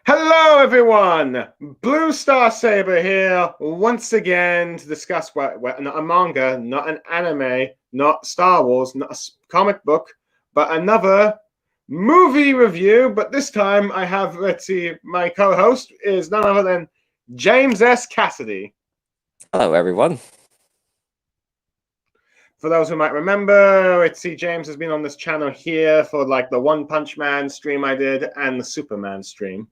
Hello, everyone! Blue Star Saber here once again to discuss not a manga, not an anime, not Star Wars, not a comic book, but another movie review. But this time I have, let's see, my co host is none other than James S Cassidy. Hello, everyone. For those who might remember, let's see, James has been on this channel here for like the One Punch Man stream I did and the Superman stream.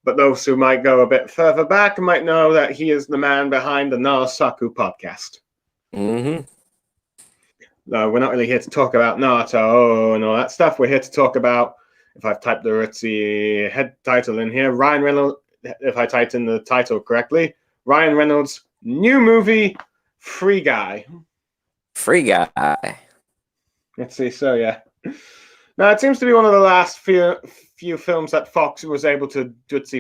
But those who might go a bit further back might know that he is the man behind the Narusaku podcast. Mm-hmm. No, we're not really here to talk about Naruto and all that stuff. We're here to talk about, if I've typed the Ritzy head title in here, Ryan Reynolds, if I typed in the title correctly, Ryan Reynolds' new movie, Free Guy. Free Guy. Let's see, so yeah. Now, it seems to be one of the last few films that Fox was able to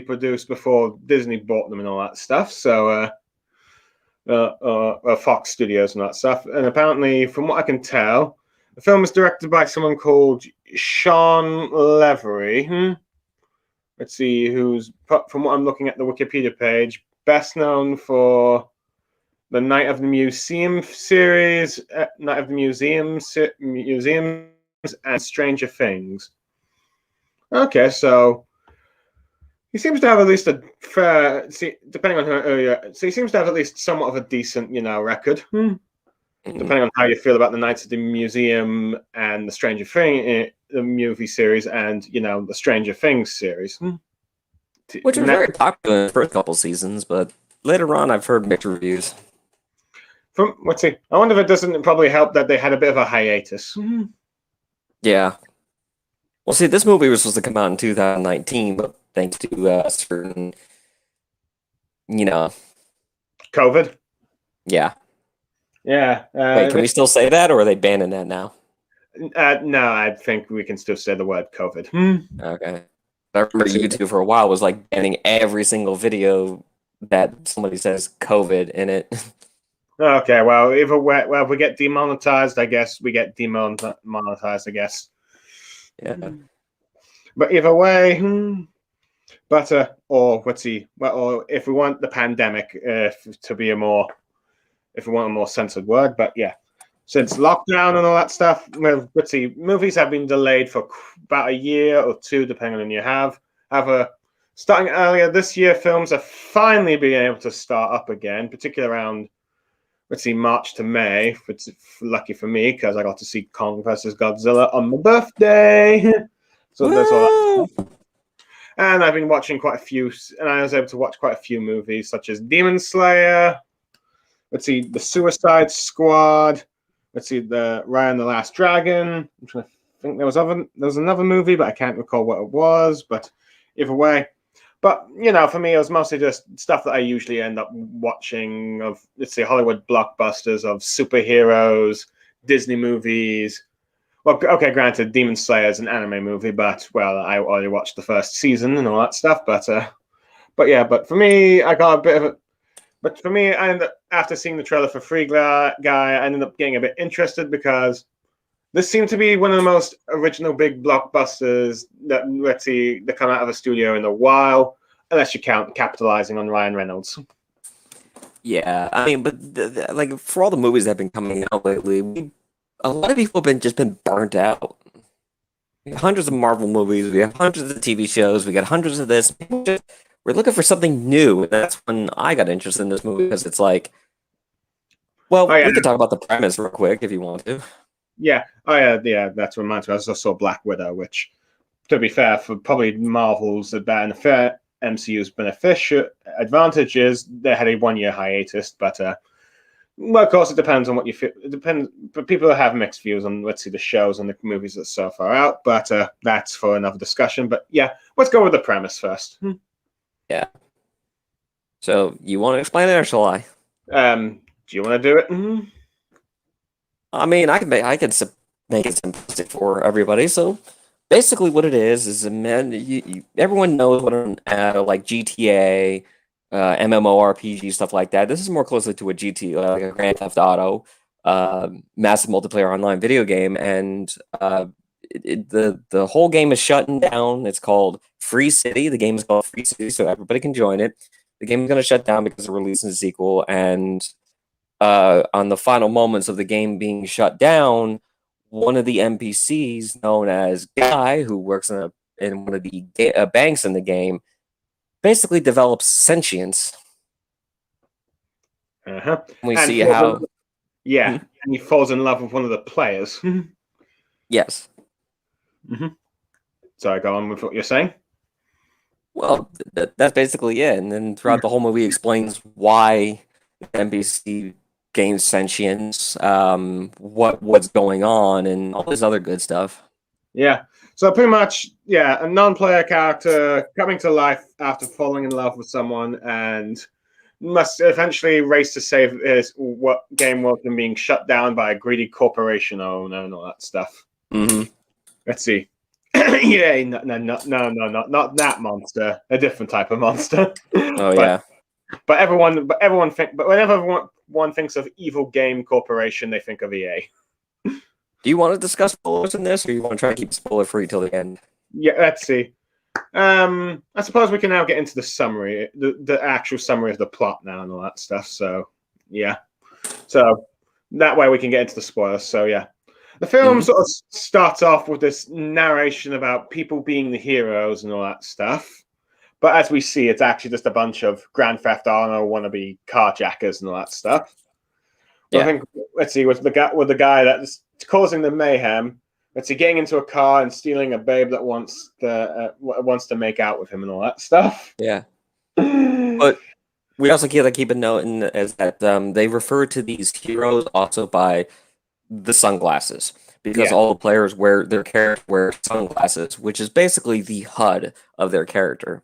produce before Disney bought them and all that stuff. So, Fox Studios and that stuff. And apparently, from what I can tell, the film is directed by someone called Sean Levery. Let's see, who's, from what I'm looking at the Wikipedia page, best known for the Night of the Museum series, Night of the Museums, and Stranger Things. Okay, so he seems to have at least a fair, depending on her earlier, so he seems to have at least somewhat of a decent, record. Depending on how you feel about the Knights of the Museum and the Stranger Things, the movie series, and the Stranger Things series, which was very popular in the first couple seasons, but later on, I've heard mixed reviews. Let's see. I wonder if it doesn't probably help that they had a bit of a hiatus. Yeah. Well, see, this movie was supposed to come out in 2019, but thanks to certain, COVID. Yeah. Yeah. Wait, can we still say that, or are they banning that now? No, I think we can still say the word COVID. Okay. I remember YouTube for a while was like banning every single video that somebody says COVID in it. Okay, well, if we get demonetized, I guess we get demonetized, I guess. Yeah. But either way, or let's see, or if we want the pandemic to be if we want a more censored word, but yeah, since lockdown and all that stuff, well, let's see, movies have been delayed for about a year or two, depending on you have. Starting earlier this year, films are finally being able to start up again, particularly around, let's see, March to May. It's lucky for me because I got to see Kong vs. Godzilla on my birthday. So that's all that. And I've been watching quite a few, and I was able to watch quite a few movies, such as Demon Slayer. Let's see, The Suicide Squad. Let's see, the Raya and the Last Dragon. I'm trying to think there was another movie, but I can't recall what it was. But either way. But, for me, it was mostly just stuff that I usually end up watching of, let's say, Hollywood blockbusters of superheroes, Disney movies. Well, okay, granted, Demon Slayer is an anime movie, but, well, I already watched the first season and all that stuff. But for me, I got a bit of a... But for me, I ended up, after seeing the trailer for Free Guy, I ended up getting a bit interested because this seemed to be one of the most original big blockbusters that, let's see, that come out of a studio in a while, unless you count capitalizing on Ryan Reynolds. Yeah, I mean, but like for all the movies that have been coming out lately, a lot of people have just been burnt out. We have hundreds of Marvel movies, we have hundreds of TV shows, we got hundreds of this. We're looking for something new, and that's when I got interested in this movie because it's like, well, we could talk about the premise real quick if you want to. Yeah, that's what reminds me. I also saw Black Widow, which, to be fair, for probably Marvel's and fair MCU's beneficial advantage is they had a 1-year hiatus, but well, of course, it depends on what you feel. It depends, but people have mixed views on, let's see, the shows and the movies that so far out. But that's for another discussion. But yeah, let's go with the premise first. Yeah. So you want to explain it, or shall I? Do you want to do it? I mean, I can make it simplistic for everybody. So basically, what it is a man. Everyone knows what like GTA, MMORPG stuff like that. This is more closely to a GTA, like a Grand Theft Auto, massive multiplayer online video game, and the whole game is shutting down. It's called Free City. The game is called Free City, so everybody can join it. The game is going to shut down because they're releasing a sequel, and on the final moments of the game being shut down, one of the NPCs, known as Guy, who works in one of the banks in the game, basically develops sentience. We and see how. And he falls in love with one of the players. Yes. Sorry, go on with what you're saying. Well, that's basically it. And then throughout the whole movie, explains why the NPC gains sentience, what's going on, and all this other good stuff. Yeah. So pretty much, a non-player character coming to life after falling in love with someone and must eventually race to save his game world from being shut down by a greedy corporation owner and all that stuff. Let's see. No, not that monster. A different type of monster. But everyone whenever one thinks of evil game corporation, they think of EA. Do you want to discuss spoilers in this, or you want to try to keep spoiler free till the end? Yeah, let's see. I suppose we can now get into the summary, the actual summary of the plot now and all that stuff. So yeah, so that way we can get into the spoilers. So yeah, the film sort of starts off with this narration about people being the heroes and all that stuff. But as we see, it's actually just a bunch of Grand Theft Auto wannabe carjackers and all that stuff. I think, let's see, with the guy that's causing the mayhem. Let's see, getting into a car and stealing a babe that wants to make out with him and all that stuff. Yeah. But we also got to keep a note as that they refer to these heroes also by the sunglasses, because all the players their character wear sunglasses, which is basically the HUD of their character.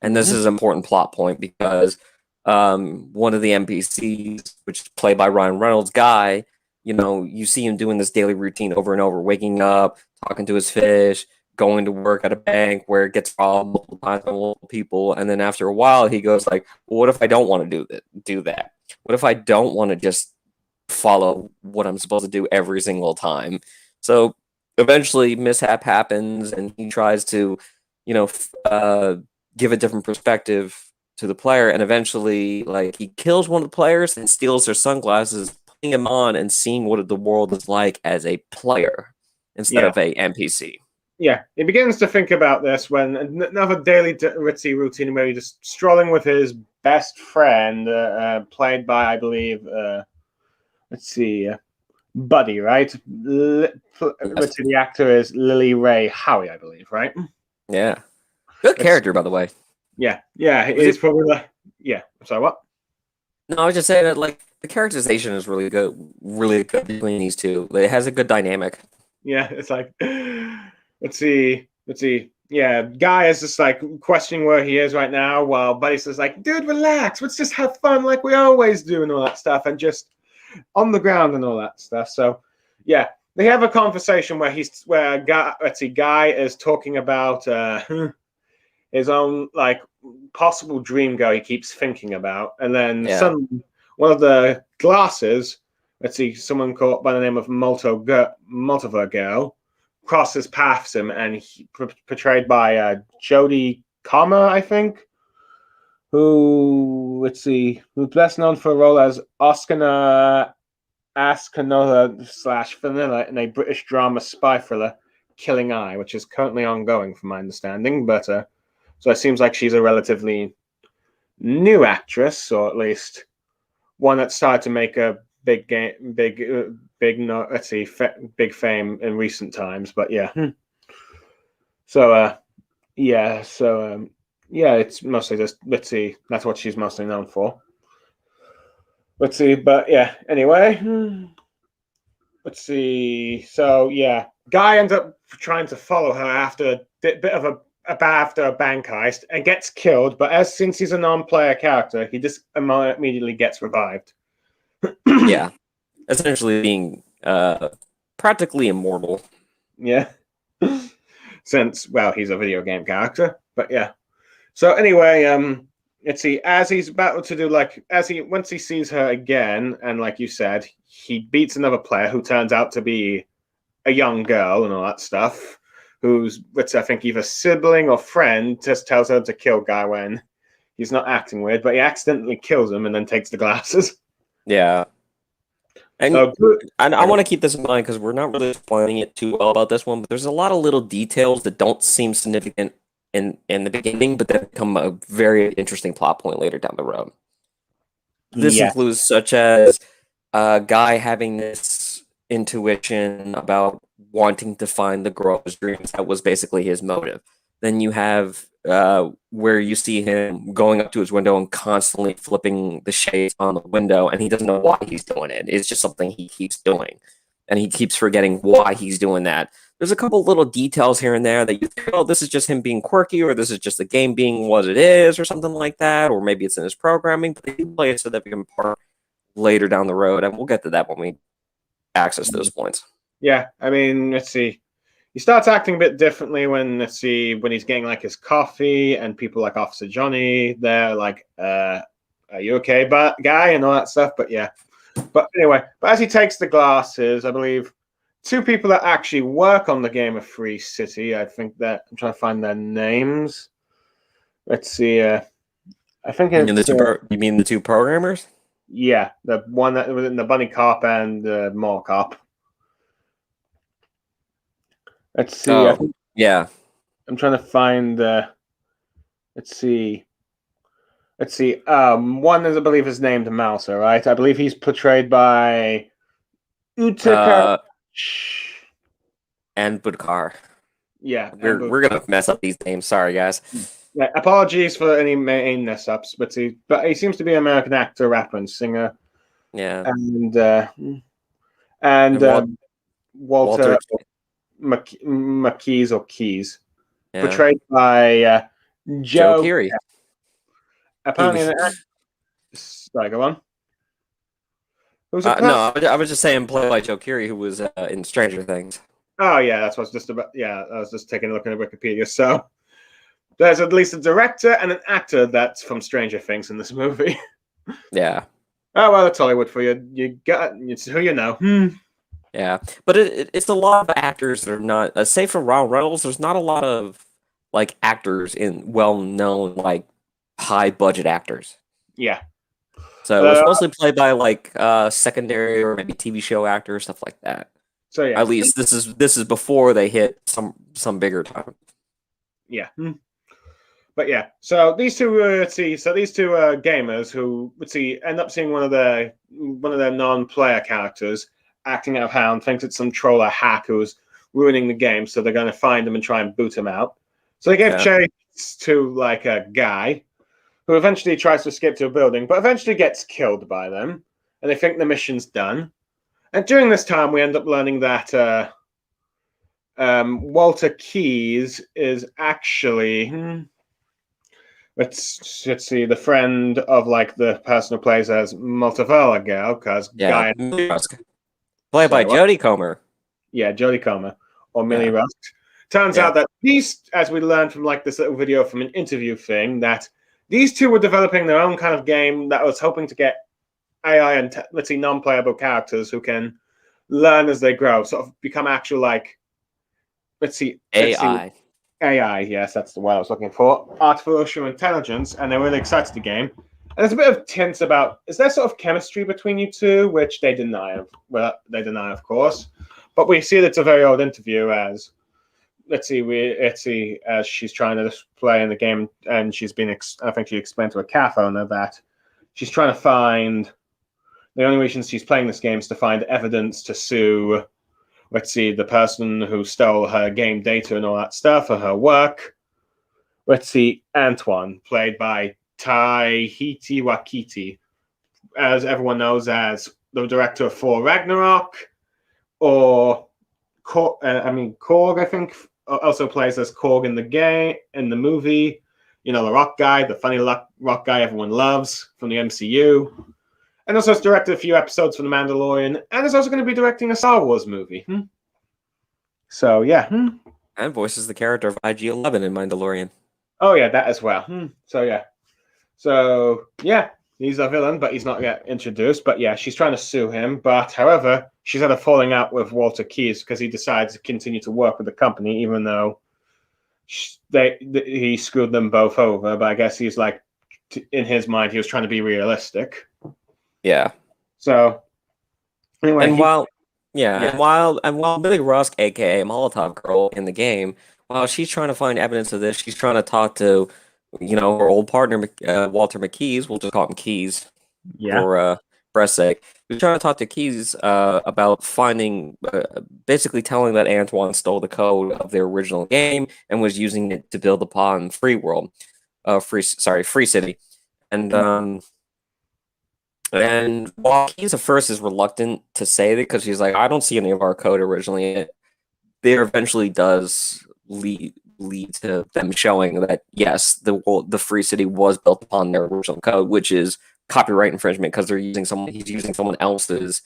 And this is an important plot point because one of the NPCs, which is played by Ryan Reynolds, Guy, you see him doing this daily routine over and over, waking up, talking to his fish, going to work at a bank where it gets robbed multiple times by multiple people, and then after a while he goes like, well, what if I don't want to do that? What if I don't want to just follow what I'm supposed to do every single time? So eventually mishap happens, and he tries to, give a different perspective to the player, and eventually he kills one of the players and steals their sunglasses, putting him on and seeing what the world is like as a player instead of a NPC. Yeah, he begins to think about this when another daily ritzy routine where he's just strolling with his best friend, played by, I believe, Buddy, right? The actor is Lily Ray Howie, I believe, right? Yeah. Good character, by the way. Yeah, it's probably Sorry, what? No, I was just saying that the characterization is really good between these two. It has a good dynamic. Yeah, it's like, let's see. Yeah, Guy is just questioning where he is right now, while Buddy's just like, dude, relax. Let's just have fun like we always do and all that stuff, and just on the ground and all that stuff. So, yeah, they have a conversation where Guy is talking about his own possible dream girl he keeps thinking about, and then one of the glasses, someone called by the name of Multiver Girl, crosses paths him, and portrayed by Jodie Comer, I think, who's best known for a role as Oscar Ascanova / Vanilla in a British drama spy thriller Killing Eye, which is currently ongoing from my understanding, but so it seems like she's a relatively new actress, or at least one that started to make a big fame in recent times. But yeah, it's mostly just that's what she's mostly known for. But yeah, anyway, So yeah, Guy ends up trying to follow her after after a bank heist and gets killed, but since he's a non-player character, he just immediately gets revived. Yeah, essentially being practically immortal. Yeah, since he's a video game character. But yeah, so anyway, as he's about to do once he sees her again, and like you said, he beats another player who turns out to be a young girl and all that stuff, which I think either sibling or friend just tells her to kill Guy when he's not acting weird, but he accidentally kills him and then takes the glasses. Yeah. And So I want to keep this in mind because we're not really explaining it too well about this one, but there's a lot of little details that don't seem significant in the beginning, but then become a very interesting plot point later down the road. This includes such as a guy having this intuition about wanting to find the girl of his dreams. That was basically his motive. Then you have where you see him going up to his window and constantly flipping the shades on the window, and he doesn't know why he's doing it. It's just something he keeps doing, and he keeps forgetting why he's doing that. There's a couple little details here and there that you think, oh, this is just him being quirky, or this is just the game being what it is, or something like that, or maybe it's in his programming, but they play a significant part later down the road, and we'll get to that when we access those points. Yeah, I mean, let's see. He starts acting a bit differently when when he's getting like his coffee and people like Officer Johnny, they're like, are you okay, guy, and all that stuff. But yeah. But anyway, but as he takes the glasses, I believe two people that actually work on the game of Free City, I think that I'm trying to find their names. Let's see. I think you mean the two programmers? Yeah, the one that was in the Bunny Cop and the Mall Cop. Let's see. Oh, yeah. I'm trying to find the. Let's see. One is, I believe, is named Mouser, right? I believe he's portrayed by Utica and Budkar. Yeah, we're gonna mess up these names. Sorry, guys. Yeah, apologies for any main mess ups, but he seems to be an American actor, rapper, and singer. Yeah, and Walter McKees or Keys, portrayed by Joe Keery. Apparently, sorry, go on. No, I was just saying, played by Joe Keery, who was in Stranger Things. Oh yeah, that's what's just about. Yeah, I was just taking a look at Wikipedia. So there's at least a director and an actor that's from Stranger Things in this movie. Yeah. Oh well, that's Hollywood for you. It's who you know. Yeah, but it's a lot of actors that are not. Say for Ryan Reynolds, there's not a lot of like actors in well-known like high-budget actors. Yeah. So it's mostly played by like secondary or maybe TV show actors, stuff like that. So yeah, at least this is before they hit some bigger time. Yeah. But yeah, so these two gamers who end up seeing one of their non-player characters acting out of hand, thinks it's some troll or hack who's ruining the game, so they're going to find him and try and boot him out. So they give chase to like a guy who eventually tries to escape to a building, but eventually gets killed by them, and they think the mission's done. And during this time, we end up learning that Walter Keys is actually let's see, the friend of like the person who plays as Multiverse girl, because Guy played by Jodie Comer. Yeah, Jodie Comer or Millie Rusk. Turns out that these, as we learned from like this little video from an interview thing, that these two were developing their own kind of game that was hoping to get AI and non-playable characters who can learn as they grow, sort of become actual like AI. AI, yes, that's the word I was looking for. Artificial intelligence, and they're really excited the game. And there's a bit of tints about, is there sort of chemistry between you two, which they deny of course. But we see that it's a very old interview as as she's trying to play in the game, and she's been I think she explained to a cafe owner that she's trying to find, the only reason she's playing this game is to find evidence to sue the person who stole her game data and all that stuff for her work. Antoine, played by Tahiti Wakiti, as everyone knows as the director of Thor Ragnarok, or Korg, I think, also plays as Korg in the movie. You know, the rock guy, the funny rock guy everyone loves from the MCU. And also has directed a few episodes for The Mandalorian, and is also going to be directing a Star Wars movie. So, yeah. And voices the character of IG-11 in Mandalorian. Oh, yeah, that as well. So, yeah. So, yeah, he's a villain, but he's not yet introduced. But, yeah, she's trying to sue him. But, however, she's had a falling out with Walter Keys because he decides to continue to work with the company, even though he screwed them both over. But I guess he's like, in his mind, he was trying to be realistic. Yeah. So anyway, And while Billy Rusk, aka Molotov Girl, in the game, while she's trying to find evidence of this, she's trying to talk to, her old partner, Walter McKees. We'll just call him Keys for breast's sake. He's trying to talk to Keys about finding, basically telling that Antoine stole the code of the original game and was using it to build upon Free City, and while Keys at first is reluctant to say it because she's like, I don't see any of our code originally. There eventually does lead to them showing that yes, the Free City was built upon their original code, which is copyright infringement because he's using someone else's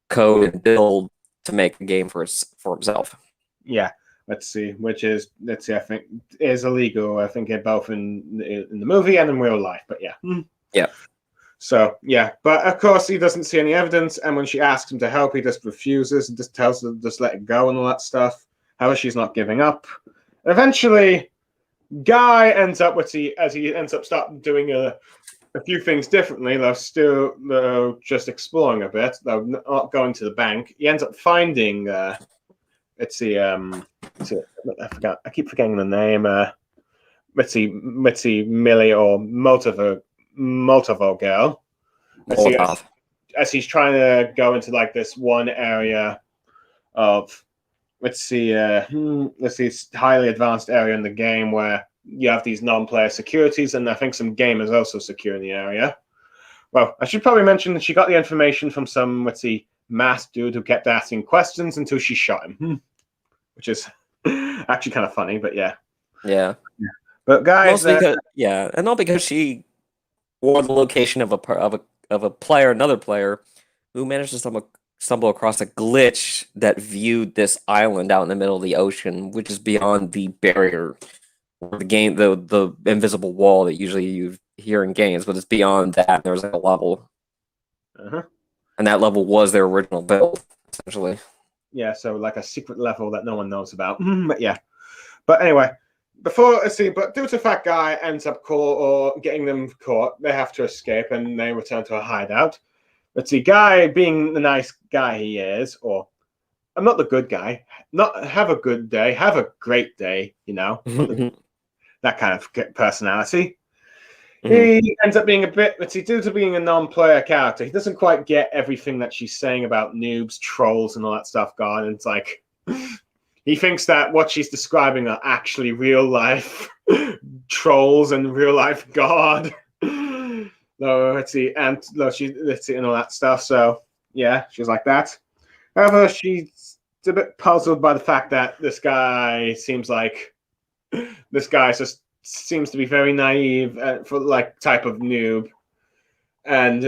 code and build to make a game for himself. Yeah, I think is illegal. I think both in the movie and in real life. But yeah. Yeah. So yeah, but of course he doesn't see any evidence, and when she asks him to help, he just refuses and just tells her to just let it go and all that stuff. However, she's not giving up. Eventually, Guy ends up start doing a few things differently. Though just exploring a bit. Though not going to the bank. He ends up finding. I forgot. I keep forgetting the name. Mitzi Millie or Molotov girl. As he's trying to go into like this one area of highly advanced area in the game where you have these non-player securities, and I think some gamers also secure in the area. Well, I should probably mention that she got the information from some masked dude who kept asking questions until she shot him, which is actually kind of funny. But yeah. But guys, and not because she or the location of another player who managed to stumble across a glitch that viewed this island out in the middle of the ocean, which is beyond the barrier or the invisible wall that usually you hear in games, but it's beyond that. There's like a level, and that level was their original build, essentially. Yeah, so like a secret level that no one knows about. But yeah, but anyway. But due to the fact Guy ends up getting them caught, they have to escape and they return to a hideout. Guy, being the nice guy he is, or I'm not the good guy, not have a good day, have a great day, that kind of personality. He ends up being a bit, due to being a non-player character, he doesn't quite get everything that she's saying about noobs, trolls, and all that stuff gone. And it's like, he thinks that what she's describing are actually real life trolls and real life God. And all that stuff. So yeah, she's like that. However, she's a bit puzzled by the fact that this guy seems to be very naive for like type of noob, and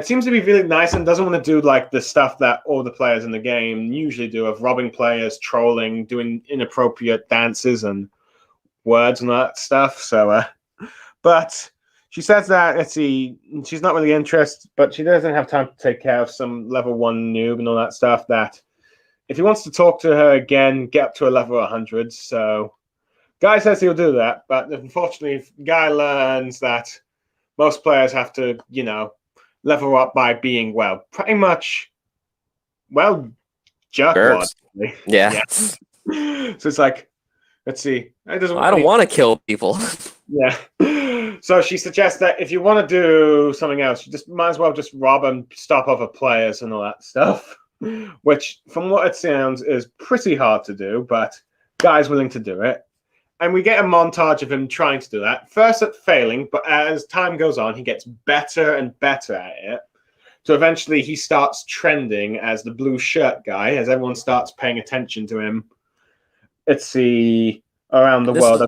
seems to be really nice and doesn't want to do like the stuff that all the players in the game usually do of robbing players, trolling, doing inappropriate dances and words and that stuff. So, but she says that she's not really interested, but she doesn't have time to take care of some level 1 noob and all that stuff. That if he wants to talk to her again, get up to a level 100. So, Guy says he'll do that, but unfortunately, Guy learns that most players have to, level up by being pretty much jerkwads. Yeah. So it's like, I don't want to kill people. Yeah. So she suggests that if you want to do something else, you just might as well just rob and stop other players and all that stuff. Which, from what it sounds, is pretty hard to do, but Guy's willing to do it. And we get a montage of him trying to do that. First at failing, but as time goes on, he gets better and better at it. So eventually he starts trending as the blue shirt guy, as everyone starts paying attention to him. Around the world.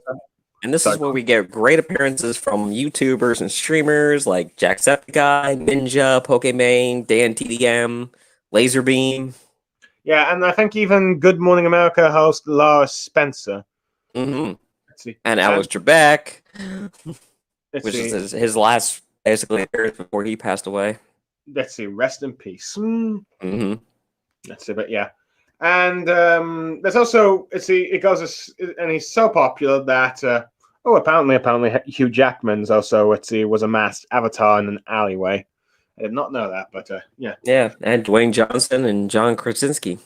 And this is where we get great appearances from YouTubers and streamers like Jacksepticeye, Ninja, Pokemon, Dan TDM, Laserbeam. Yeah, and I think even Good Morning America host Laura Spencer. And Alex Trebek, which is his last basically appearance before he passed away. Let's see, rest in peace. That's it, but yeah. And there's also it goes and he's so popular that apparently Hugh Jackman's also was a masked avatar in an alleyway. I did not know that, but yeah. Yeah, and Dwayne Johnson and John Krasinski.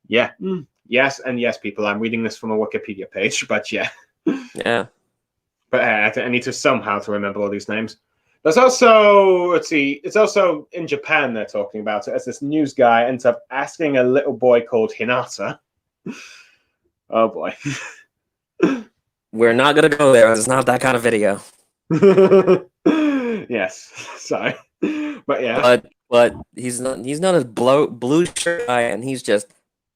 Yeah. Yes, and yes, people. I'm reading this from a Wikipedia page, but yeah. Yeah. But I need to somehow to remember all these names. There's also, it's also in Japan they're talking about it as this news guy ends up asking a little boy called Hinata. Oh boy. We're not going to go there. It's not that kind of video. Yes, sorry. But yeah. But he's not a blue shirt guy, and he's just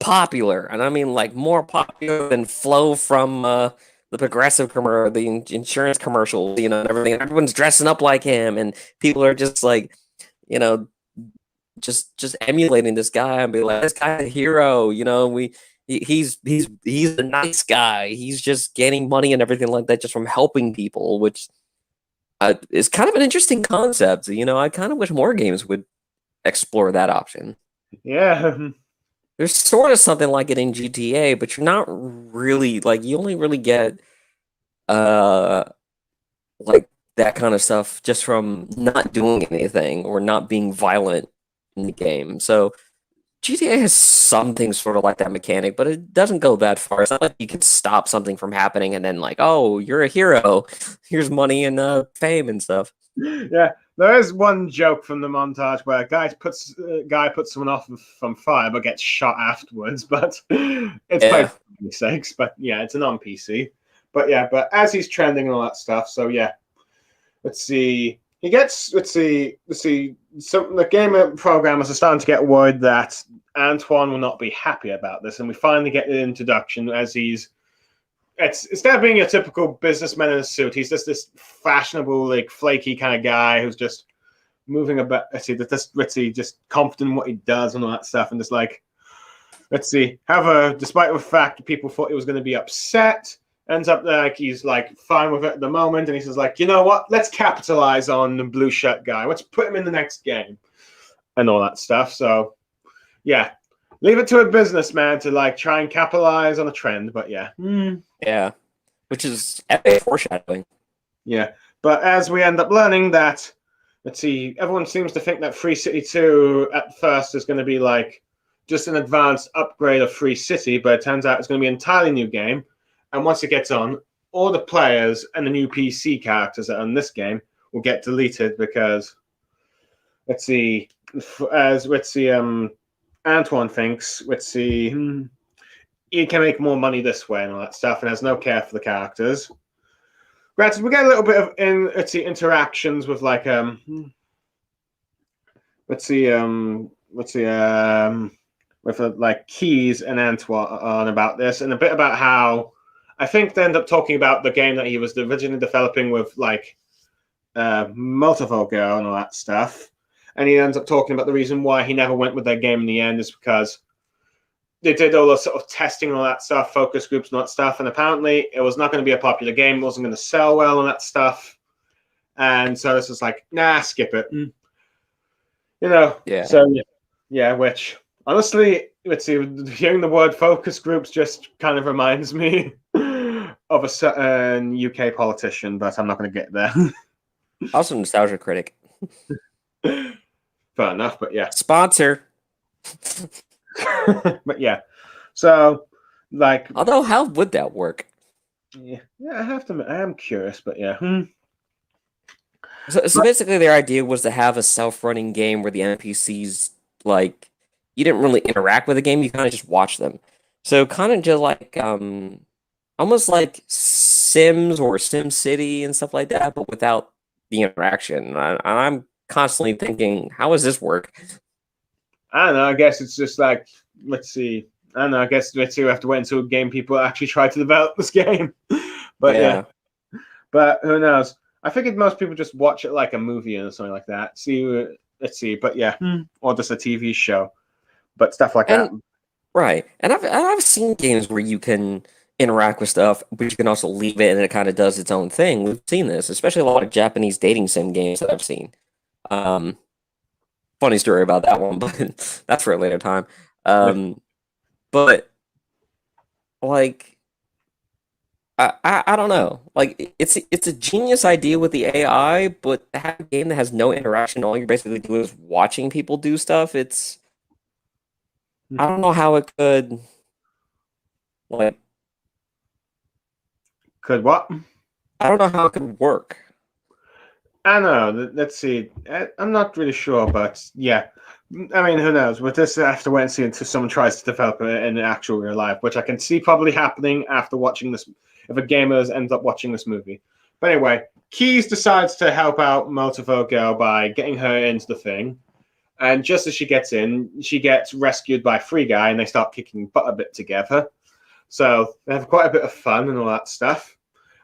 popular. And I mean, like, more popular than Flo from the Progressive commercial, the insurance commercials, and everything. Everyone's dressing up like him, and people are just like, just emulating this guy and be like, this guy's a hero. He's a nice guy. He's just gaining money and everything like that just from helping people, which is kind of an interesting concept. I kind of wish more games would explore that option. Yeah. There's sort of something like it in GTA, but you're not really you only really get like that kind of stuff just from not doing anything or not being violent in the game. So GTA has something sort of like that mechanic, but it doesn't go that far. It's not like you can stop something from happening and then oh, you're a hero. Here's money and fame and stuff. Yeah, there is one joke from the montage where a guy puts someone off from fire but gets shot afterwards. But it's played for mistakes. But yeah, it's a non-PC. But yeah, but as he's trending and all that stuff, so yeah, let's see. He gets let's see. So the game programmers are starting to get worried that Antoine will not be happy about this, and we finally get the introduction as instead of being a typical businessman in a suit, he's just this fashionable, flaky kind of guy who's just moving about. Just confident in what he does and all that stuff, and just despite the fact that people thought he was going to be upset, ends up he's fine with it at the moment, and he says you know what, let's capitalize on the blue shirt guy. Let's put him in the next game, and all that stuff. So yeah. Leave it to a businessman to try and capitalize on a trend, but yeah. Yeah. Which is epic foreshadowing. Yeah. But as we end up learning that, everyone seems to think that Free City 2 at first is going to be just an advanced upgrade of Free City, but it turns out it's going to be an entirely new game. And once it gets on, all the players and the new PC characters that are in this game will get deleted because Antoine thinks, he can make more money this way and all that stuff, and has no care for the characters. Granted, we get a little bit of interactions with with Keys and Antoine about this, and a bit about how I think they end up talking about the game that he was originally developing with Multiple Girl and all that stuff. And he ends up talking about the reason why he never went with that game in the end is because they did all the sort of testing and all that stuff, focus groups and all that stuff, and apparently it was not going to be a popular game, it wasn't going to sell well and that stuff. And so this is nah, skip it. Yeah. So yeah, which honestly, hearing the word focus groups just kind of reminds me of a certain UK politician, but I'm not going to get there. Also, nostalgia critic. Fair enough, but yeah. Sponsor. But yeah. So, although, how would that work? Yeah, I have to admit, I am curious, but yeah. So basically, their idea was to have a self-running game where the NPCs, you didn't really interact with the game, you kind of just watch them. So kind of just almost like Sims or Sim City and stuff like that, but without the interaction. I'm constantly thinking, how does this work? I don't know. I guess it's just let's see. I don't know. I guess we have to wait until game people actually try to develop this game. But yeah. But who knows? I figured most people just watch it like a movie or something like that. Let's see. But yeah, or just a TV show. But stuff like that. Right. And I've seen games where you can interact with stuff, but you can also leave it and it kind of does its own thing. We've seen this, especially a lot of Japanese dating sim games that I've seen. Funny story about that one, but that's for a later time. But like, I don't know. Like, it's a genius idea with the AI, but to have a game that has no interaction, all you're basically doing is watching people do stuff. I don't know how it could like. Could what? I don't know how it could work. I don't know. Let's see. I'm not really sure, but yeah. I mean, who knows? But this I have to wait and see until someone tries to develop it in actual real life, which I can see probably happening after watching this. If a gamer ends up watching this movie. But anyway, Keys decides to help out Motivo Girl by getting her into the thing. And just as she gets in, she gets rescued by Free Guy, and they start kicking butt a bit together. So they have quite a bit of fun and all that stuff.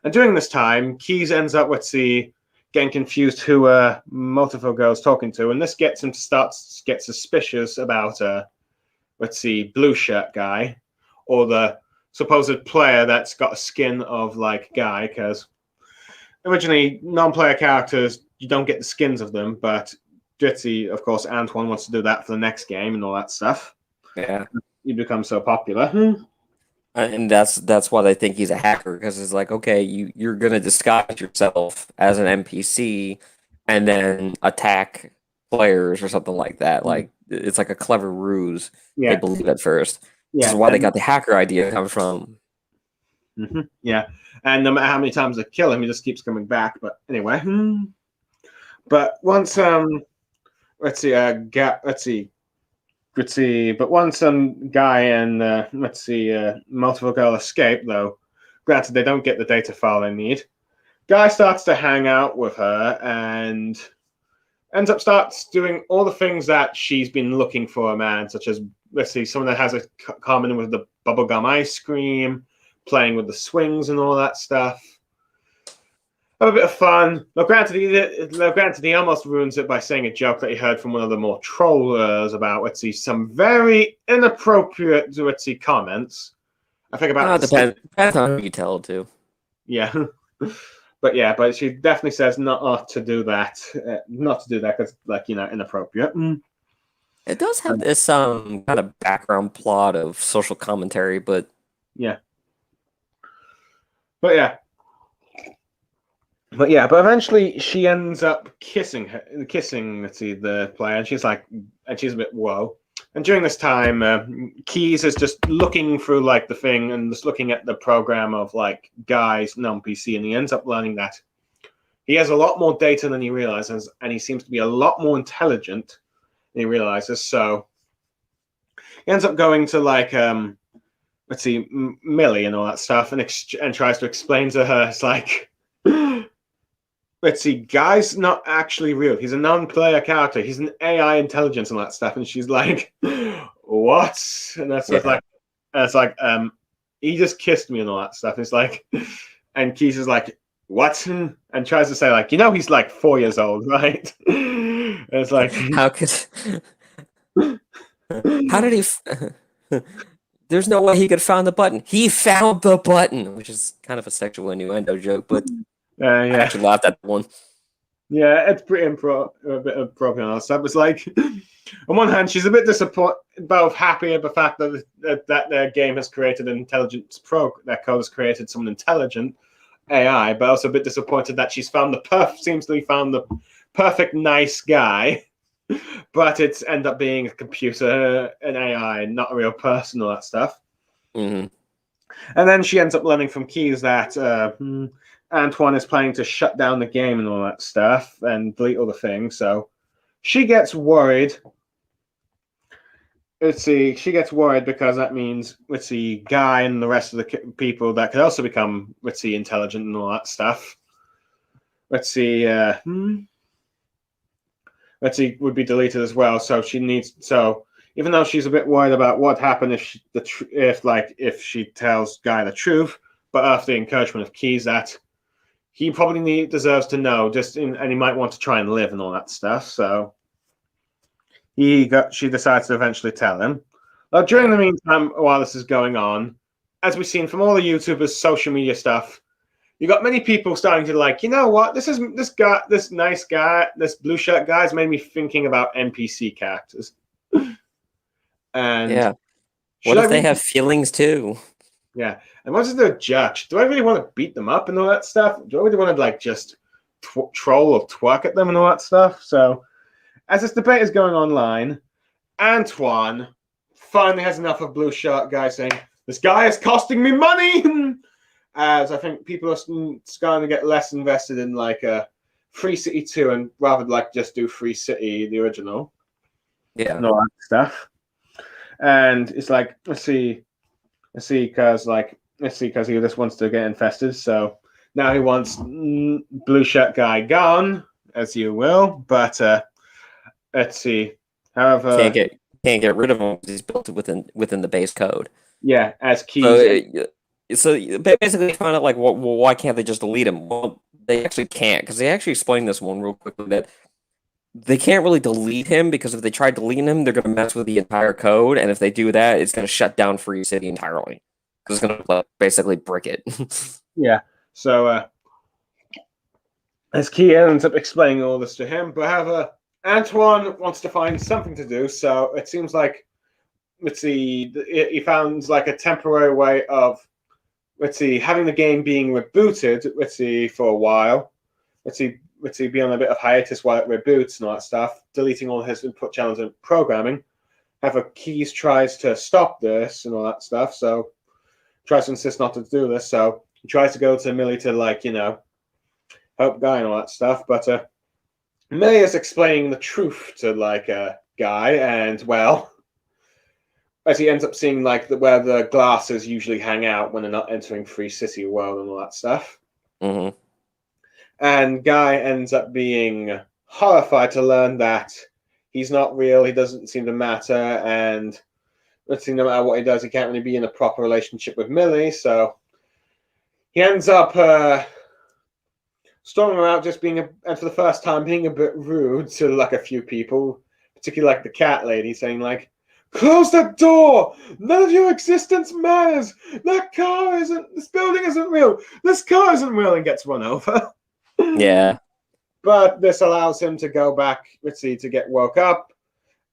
And during this time, Keys ends up with getting confused who Motivo Girl's talking to, and this gets him to get suspicious about Blue Shirt Guy, or the supposed player that's got a skin of like Guy, because originally non-player characters, you don't get the skins of them, but Jitsi, of course, Antoine wants to do that for the next game and all that stuff. Yeah. He becomes so popular. And that's why they think he's a hacker, because it's like, okay, you're gonna disguise yourself as an NPC and then attack players or something like that. Like, it's like a clever ruse. They Yeah. believe at first. Yeah. This is why they got the hacker idea come from. Yeah. And no matter how many times they kill him, he just keeps coming back. But anyway. But once but once Guy and Multiple Girl escape, though, granted they don't get the data file they need, Guy starts to hang out with her and starts doing all the things that she's been looking for a man, such as someone that has a common with the bubblegum ice cream, playing with the swings and all that stuff. Have a bit of fun. Granted, he almost ruins it by saying a joke that he heard from one of the more trollers about, some very inappropriate, comments. I think about Depends on who you tell it to. Yeah. But she definitely says not to do that. Not to do that because, inappropriate. It does have this kind of background plot of social commentary, but yeah. But eventually she ends up kissing the player, and she's a bit whoa. And during this time, Keys is just looking through the thing and just looking at the program of Guy's non-PC, and he ends up learning that he has a lot more data than he realizes, and he seems to be a lot more intelligent than he realizes. So he ends up going to Millie and all that stuff, and tries to explain to her, it's like. Guy's not actually real. He's a non-player character. He's an AI intelligence and all that stuff. And she's like, what? And that's he just kissed me and all that stuff. It's like, and Keys is like, what? And tries to say he's 4 years old, right? And it's like, how did he? There's no way he could have found the button. He found the button, which is kind of a sexual innuendo joke, but. I actually laughed at that one. Yeah, it's pretty a bit appropriate on stuff. It's on one hand, she's a bit disappointed, both happy at the fact that their game has created an intelligence that code has created someone intelligent AI, but also a bit disappointed that she's found seems to have found the perfect nice guy, but it's end up being a computer, an AI, not a real person, all that stuff. Mm-hmm. And then she ends up learning from Keys that. Antoine is planning to shut down the game and all that stuff and delete all the things. So she gets worried. She gets worried because that means, Guy and the rest of the people that could also become, intelligent and all that stuff. Would be deleted as well. So even though she's a bit worried about what happened if she tells Guy the truth, but after the encouragement of Keys that he probably deserves to know, and he might want to try and live and all that stuff. So she decides to eventually tell him. During the meantime, while this is going on, as we've seen from all the YouTubers' social media stuff, you got many people starting to you know what? This nice guy, this blue shirt guy's made me thinking about NPC characters. And Yeah. What should I if they really? have feelings too? Yeah. And once the judge, do I really want to beat them up and all that stuff? Do I really want to like just troll or twerk at them and all that stuff? So as this debate is going online, Antoine finally has enough of Blue Shirt guy saying, "This guy is costing me money." As I think people are starting to get less invested in like Free City 2 and rather like just do Free City, the original, Yeah. and all that stuff. And it's like, let's see, because he just wants to get infested. So now he wants Blue Shirt guy gone, as you will. But let's see. Can't However, get rid of him 'cause he's built within the base code. yeah, as So, keys. basically, find out like, well, why can't they just delete him? Well, they actually can't because they actually explained this one real quickly that they can't really delete him because if they try deleting him, they're going to mess with the entire code, and if they do that, it's going to shut down Free City entirely. It's going to like, basically brick it. Yeah. So as Key ends up explaining all this to him, but however, Antoine wants to find something to do. So it seems like he found like a temporary way of having the game being rebooted. For a while. Be on a bit of hiatus while it reboots and all that stuff, deleting all his input channels and programming. However, Keys tries to stop this and all that stuff, so tries to insist not to do this. So he tries to go to Millie to help Guy and all that stuff, but Millie is explaining the truth to Guy, and well, as he ends up seeing where the glasses usually hang out when they're not entering Free City World and all that stuff. Mm-hmm. And Guy ends up being horrified to learn that he's not real, he doesn't seem to matter, and no matter what he does, he can't really be in a proper relationship with Millie, so he ends up storming her out, just and for the first time, being a bit rude to a few people, particularly the cat lady, saying "Close that door! None of your existence matters! This building isn't real! This car isn't real!" and gets run over. Yeah. But this allows him to go back, to get woke up.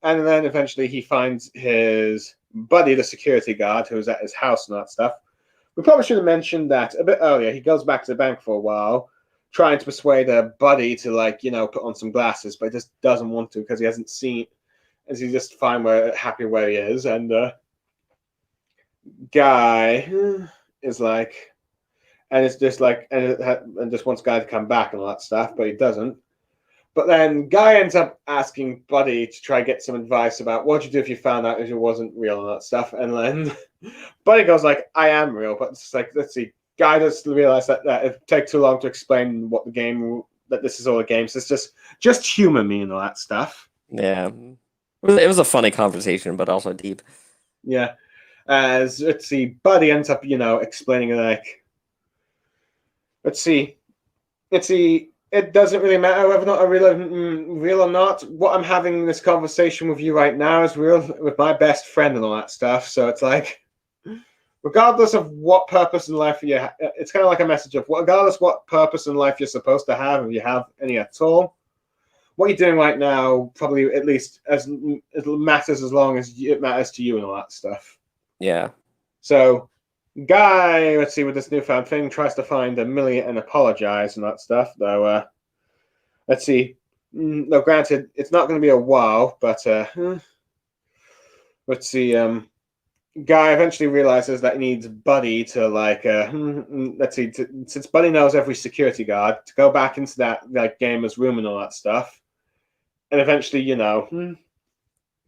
And then eventually he finds his buddy, the security guard, who's at his house and that stuff. We probably should have mentioned that a bit earlier. He goes back to the bank for a while, trying to persuade a buddy to, put on some glasses, but he just doesn't want to because he hasn't seen, as he's just happy where he is. And Guy is and it's just and just wants Guy to come back and all that stuff, but he doesn't. But then Guy ends up asking Buddy to try and get some advice about what you do if you found out if it wasn't real and that stuff. And then Buddy goes I am real, but it's let's see. Guy does realize that it takes too long to explain what that this is all a game. So it's just humor me and all that stuff. Yeah. It was a funny conversation, but also deep. Yeah. As Buddy ends up, explaining it doesn't really matter whether or not I'm real or not. What I'm having this conversation with you right now is real with my best friend and all that stuff. So it's regardless of what purpose in life you have, it's kind of like a message of regardless what purpose in life you're supposed to have, if you have any at all, what you're doing right now probably at least as it matters as long as it matters to you and all that stuff. Yeah. So Guy, with this newfound thing, tries to find Millie and apologize and that stuff, though. No, granted, it's not going to be a while, but Guy eventually realizes that he needs Buddy to since Buddy knows every security guard, to go back into that gamer's room and all that stuff, and eventually,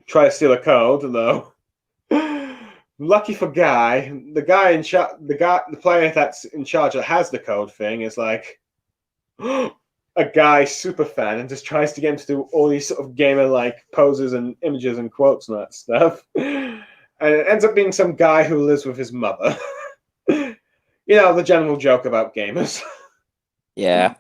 try to steal a code, though. Lucky for Guy, the player that's in charge that has the code thing is a Guy super fan and just tries to get him to do all these sort of gamer poses and images and quotes and that stuff. And it ends up being some guy who lives with his mother. The general joke about gamers. Yeah.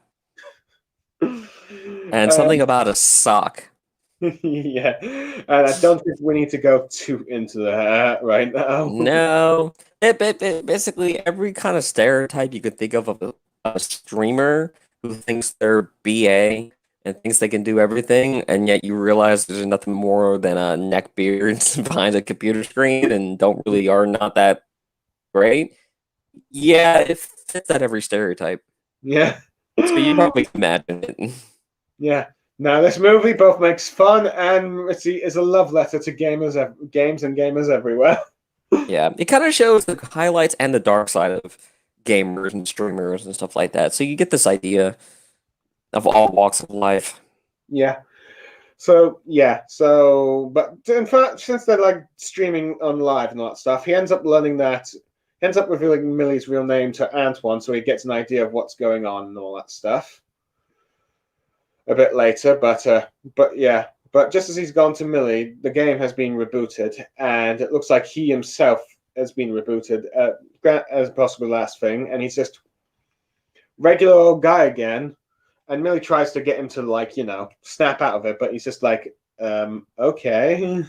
And something about a sock. Yeah, and I don't think we need to go too into that right now. No, basically every kind of stereotype you could think of a streamer who thinks they're BA and thinks they can do everything, and yet you realize there's nothing more than a neck beard behind a computer screen and are not that great. Yeah, it fits that every stereotype. Yeah. So you probably can imagine it. Yeah. Now this movie both makes fun and is a love letter to games and gamers everywhere. Yeah, it kind of shows the highlights and the dark side of gamers and streamers and stuff like that. So you get this idea of all walks of life. Yeah. So yeah, but in fact, since they're like streaming on live and all that stuff, he ends up revealing Millie's real name to Antoine, so he gets an idea of what's going on and all that stuff a bit later. But just as he's gone to Millie, the game has been rebooted, and it looks like he himself has been rebooted as possible last thing, and he's just regular old guy again. And Millie tries to get him to snap out of it, but he's just like, okay.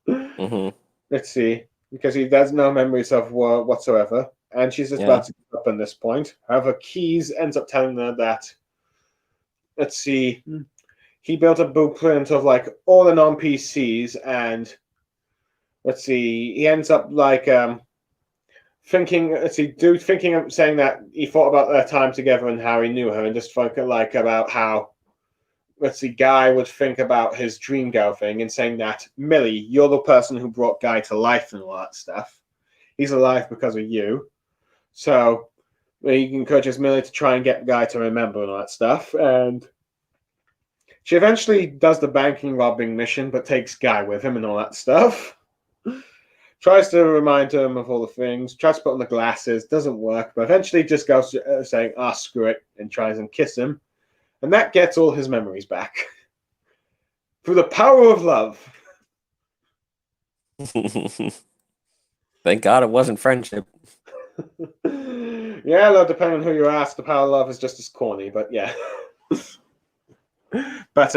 Mm-hmm. Let's see, because he has no memories of whatsoever, and she's just about to give up on this point. However, Keys ends up telling her that, let's see, he built a blueprint of like all the non-PCs, and let's see, he ends up saying that he thought about their time together and how he knew her, and just about how, let's see, Guy would think about his dream girl thing, and saying that, Millie, you're the person who brought Guy to life and all that stuff. He's alive because of you. So he encourages Millie to try and get Guy to remember and all that stuff. And she eventually does the banking robbing mission, but takes Guy with him and all that stuff. Tries to remind him of all the things, tries to put on the glasses, doesn't work, but eventually just goes saying, screw it, and tries and kiss him. And that gets all his memories back. Through the power of love. Thank God it wasn't friendship. Yeah, though, depending on who you ask, the power of love is just as corny, but yeah. But,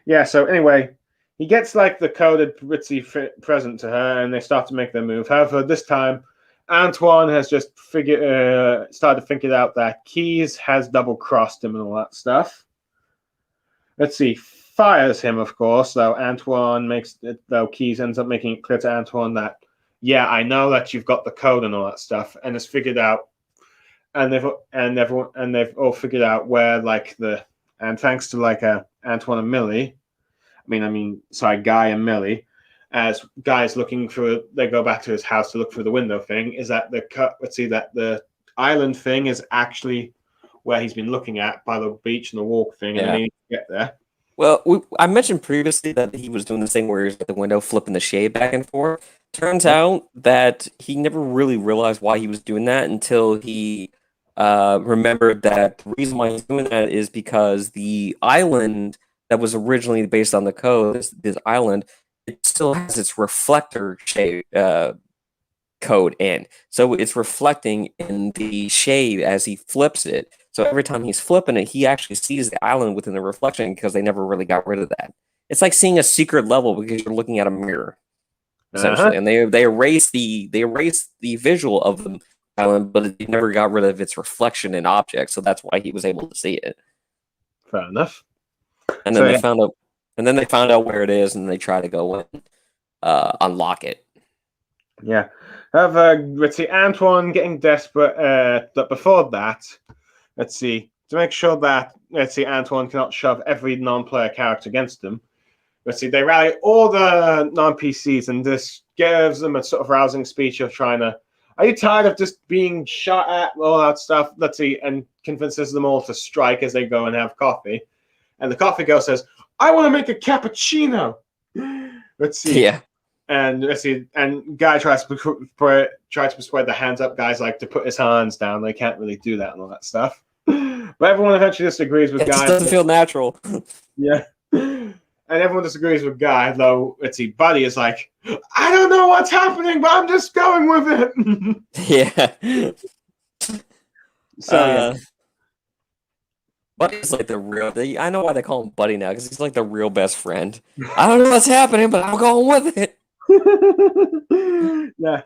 yeah, so anyway, he gets the coded Ritzy present to her, and they start to make their move. However, this time, Antoine has just started to figure out that Keys has double-crossed him and all that stuff. Let's see, fires him, of course, though Keys ends up making it clear to Antoine that, yeah, I know that you've got the code and all that stuff, and has figured out, and they've all figured out where and thanks to Antoine and Millie, Guy and Millie, as Guy's looking through, they go back to his house to look through the window thing, is that the island thing is actually where he's been looking at by the beach and the walk thing, and they need to get there. Well, I mentioned previously that he was doing this thing where he's at the window flipping the shade back and forth. Turns out that he never really realized why he was doing that until he remembered that the reason why he's doing that is because the island that was originally based on the code, this island, it still has its reflector shade code in. So it's reflecting in the shade as he flips it. So every time he's flipping it, he actually sees the island within the reflection because they never really got rid of that. It's like seeing a secret level because you're looking at a mirror, essentially. And they erase the visual of the island, but it never got rid of its reflection in objects. So that's why he was able to see it. Fair enough. And then they found out where it is, and they try to go in, unlock it. Yeah. Let's see, Antoine getting desperate. But before that, let's see, to make sure that Antoine cannot shove every non-player character against him. Let's see, they rally all the non-PCs, and this gives them a sort of rousing speech of trying to, are you tired of just being shot at, all that stuff? Let's see, and convinces them all to strike as they go and have coffee. And the coffee girl says, I want to make a cappuccino. Let's see. Yeah. And let's see, and Guy tries to persuade the hands up guys to put his hands down. They can't really do that and all that stuff. But everyone eventually disagrees with Guy. It doesn't feel natural. Yeah. And everyone disagrees with Guy, though, let's see, Buddy is like, I don't know what's happening, but I'm just going with it. Yeah. So, Buddy's the real. I know why they call him Buddy now, because he's the real best friend. I don't know what's happening, but I'm going with it. Yeah.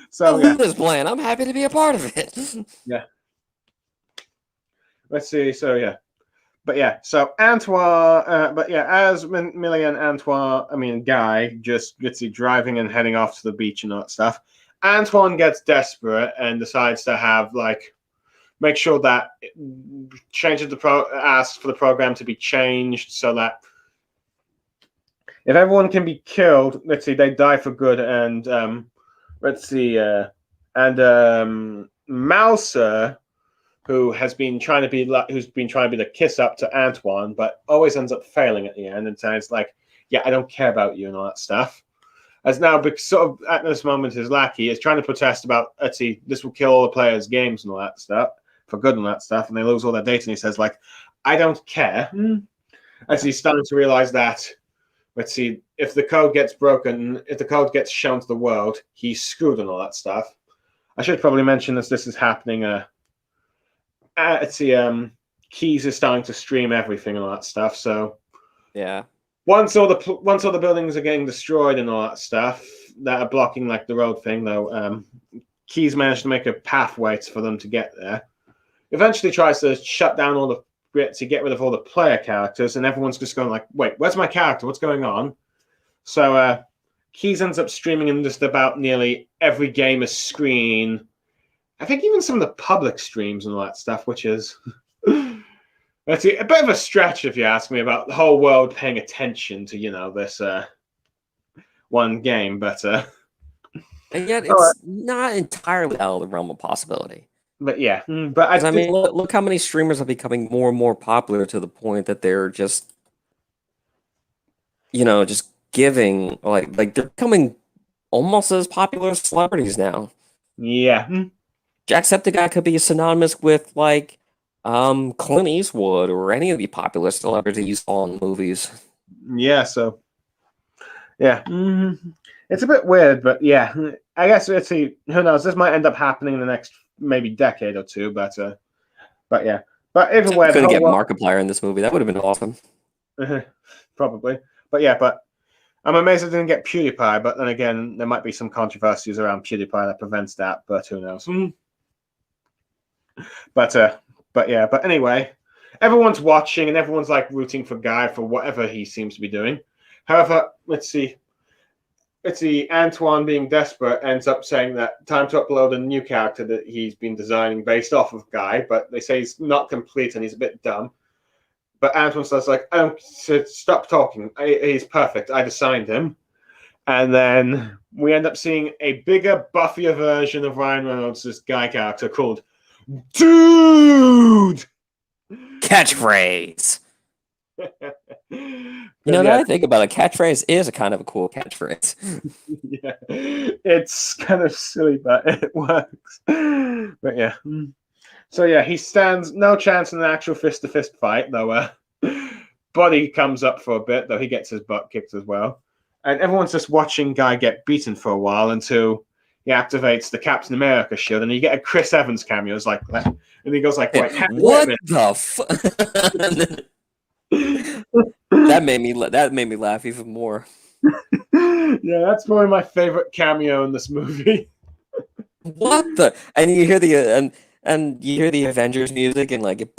So this plan. I'm happy to be a part of it. Yeah. Let's see. So yeah. But yeah, so Antoine, but yeah, as Millie and Antoine, I mean, Guy, just gets driving and heading off to the beach and all that stuff, Antoine gets desperate and decides to have, like, make sure that asks for the program to be changed so that if everyone can be killed, let's see, they die for good, and let's see, Mouser, who's been trying to be the kiss up to Antoine, but always ends up failing at the end, and says like, "Yeah, I don't care about you" and all that stuff. As now, sort of at this moment, his lackey is trying to protest about, let's see, this will kill all the players' games and all that stuff for good and that stuff, and they lose all their data. And he says like, "I don't care." As he's starting to realize that, let's see, if the code gets broken, if the code gets shown to the world, he's screwed and all that stuff. I should probably mention this is happening. Let's see, Keys is starting to stream everything and all that stuff. So yeah, once all the buildings are getting destroyed and all that stuff that are blocking like the road thing, though, Keys managed to make a pathway for them to get there. Eventually, tries to shut down all the to get rid of all the player characters, and everyone's just going like, "Wait, where's my character? What's going on?" So Keys ends up streaming in just about nearly every gamer's screen. I think even some of the public streams and all that stuff, which is let's see, a bit of a stretch if you ask me, about the whole world paying attention to this one game, but and yet it's not entirely out of the realm of possibility. But yeah, but I mean, look how many streamers are becoming more and more popular to the point that they're just, just giving like they're becoming almost as popular as celebrities now. Yeah, Jacksepticeye could be synonymous with like Clint Eastwood or any of the popular celebrities you saw in movies. Yeah, so yeah, it's a bit weird, but yeah, I guess let's see. Who knows? This might end up happening in the next maybe decade or two, but yeah. But either way, couldn't get Markiplier in this movie. That would have been awesome. Probably, but yeah, but I'm amazed I didn't get PewDiePie. But then again, there might be some controversies around PewDiePie that prevents that. But who knows? But yeah. But anyway, everyone's watching and everyone's like rooting for Guy for whatever he seems to be doing. However, let's see, Antoine, being desperate, ends up saying that time to upload a new character that he's been designing based off of Guy, but they say he's not complete and he's a bit dumb. But Antoine says like, "I don't stop talking. He's perfect. I designed him." And then we end up seeing a bigger, buffier version of Ryan Reynolds' Guy character called Dude. Catchphrase. Now I think about it, catchphrase is a kind of a cool catchphrase. Yeah, it's kind of silly, but it works. But yeah, so yeah, he stands no chance in an actual fist-to-fist fight, though. Buddy comes up for a bit, though he gets his butt kicked as well, and everyone's just watching Guy get beaten for a while until he activates the Captain America shield, and you get a Chris Evans cameo, like that, and he goes like, "Wait, what the fuck?" That made me laugh even more. Yeah, that's probably my favorite cameo in this movie. What the? And you hear the and you hear the Avengers music and like it,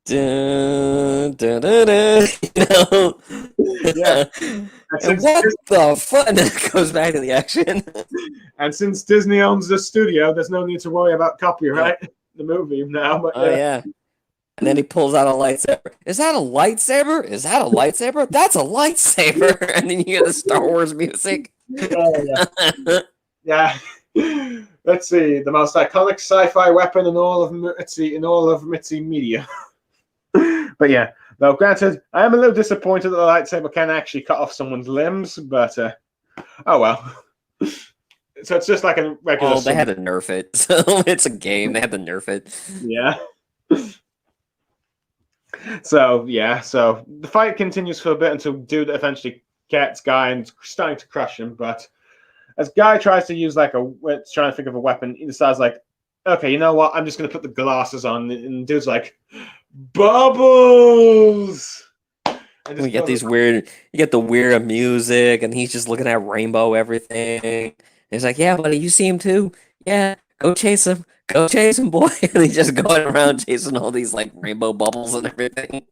dun, dun, dun, dun, Yeah. And what the fuck? And then it goes back to the action. And since Disney owns the studio, there's no need to worry about copyright the movie now. But yeah. And then he pulls out a lightsaber. Is that a lightsaber? Is that a lightsaber? That's a lightsaber. And then you hear the Star Wars music. Yeah. Let's see, the most iconic sci-fi weapon in all of media. But yeah, though granted, I am a little disappointed that the lightsaber can actually cut off someone's limbs, but oh well. So it's just like a regular. Oh, they had to nerf it. So it's a game. They had to nerf it. Yeah. So yeah, so the fight continues for a bit until Dude eventually gets Guy and starting to crush him. But as Guy tries to use trying to think of a weapon, he decides like, okay, you know what? I'm just gonna put the glasses on, and Dude's like, bubbles. And you get the weird music, and he's just looking at rainbow everything. And he's like, yeah, buddy, you see him too? Yeah, Go chase him. Go chase him, boy. And he's just going around chasing all these like rainbow bubbles and everything.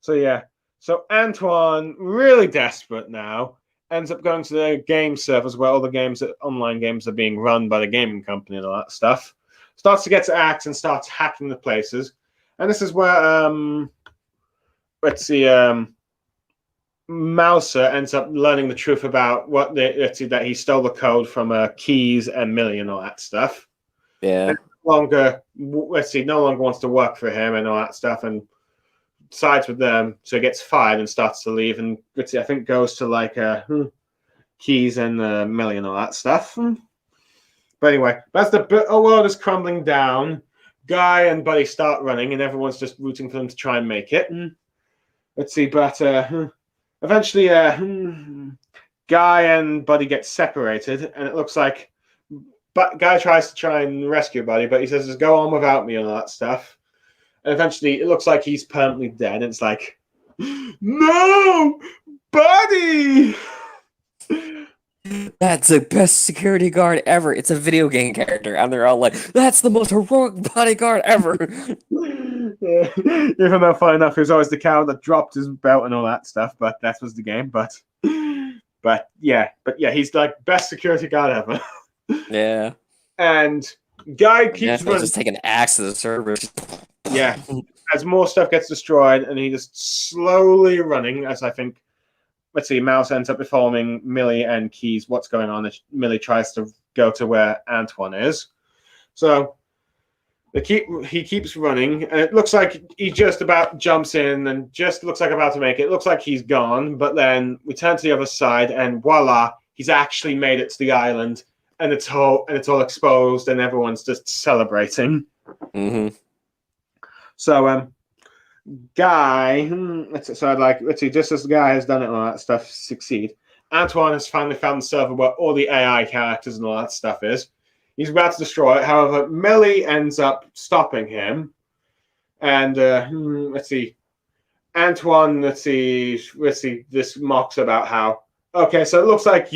So yeah. So Antoine, really desperate now, ends up going to the game servers where all the games, online games, are being run by the gaming company and all that stuff. Starts to get to axe and starts hacking the places. And this is where let's see, Mouser ends up learning the truth about that he stole the code from Keys and Millie and all that stuff. Yeah. And no longer wants to work for him and all that stuff, and sides with them, so he gets fired and starts to leave, and I think goes to like Keys and Millie and all that stuff. But anyway, as the world is crumbling down, Guy and Buddy start running, and everyone's just rooting for them to try and make it. Let's see, but eventually, Guy and Buddy get separated, and it looks like Guy tries to try and rescue Buddy, but he says, "Just go on without me," and all that stuff. And eventually, it looks like he's permanently dead. And it's like, no, Buddy! That's the best security guard ever. It's a video game character. And they're all like, that's the most heroic bodyguard ever. Yeah. Even though, funny enough, he was always the cow that dropped his belt and all that stuff. But that was the game. But yeah, he's like best security guard ever. Yeah. And Guy keeps running. Just take an axe to the server. Yeah, as more stuff gets destroyed, and he just slowly running, as I think, let's see, Mouse ends up informing Millie and Keys what's going on, as Millie tries to go to where Antoine is. So he keeps running, and it looks like he just about jumps in and just looks like about to make it. It looks like he's gone, but then we turn to the other side, and voila, he's actually made it to the island, and it's all exposed, and everyone's just celebrating. Mm-hmm. So, Guy, let's see, just as the guy has done it and all that stuff succeed, Antoine has finally found the server where all the AI characters and all that stuff is. He's about to destroy it. However, Millie ends up stopping him. And, let's see, Antoine, let's see, this mocks about how, okay, so it looks like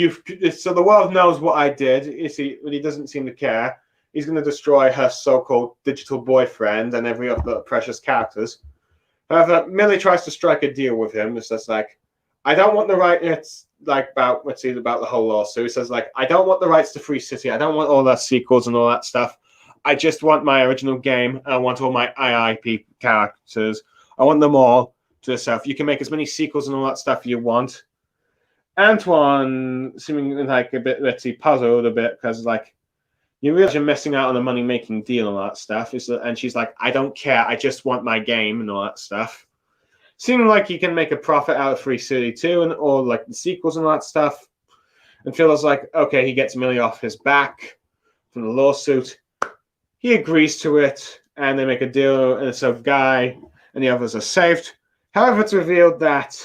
so the world knows what I did, you see, but he doesn't seem to care. He's going to destroy her so-called digital boyfriend and every other precious characters. However, Millie tries to strike a deal with him. It's just like, I don't want the right. It's like about the whole lawsuit. It says like, I don't want the rights to Free City. I don't want all that sequels and all that stuff. I just want my original game. I want all my IIP characters. I want them all to yourself. You can make as many sequels and all that stuff you want. Antoine seeming like a bit, puzzled a bit because like, you realize you're missing out on a money-making deal and all that stuff. And she's like, I don't care. I just want my game and all that stuff. Seeming like he can make a profit out of Free City 2 and all like the sequels and all that stuff. And feels like, okay, he gets Millie off his back from the lawsuit. He agrees to it, and they make a deal. And so Guy and the others are saved. However, it's revealed that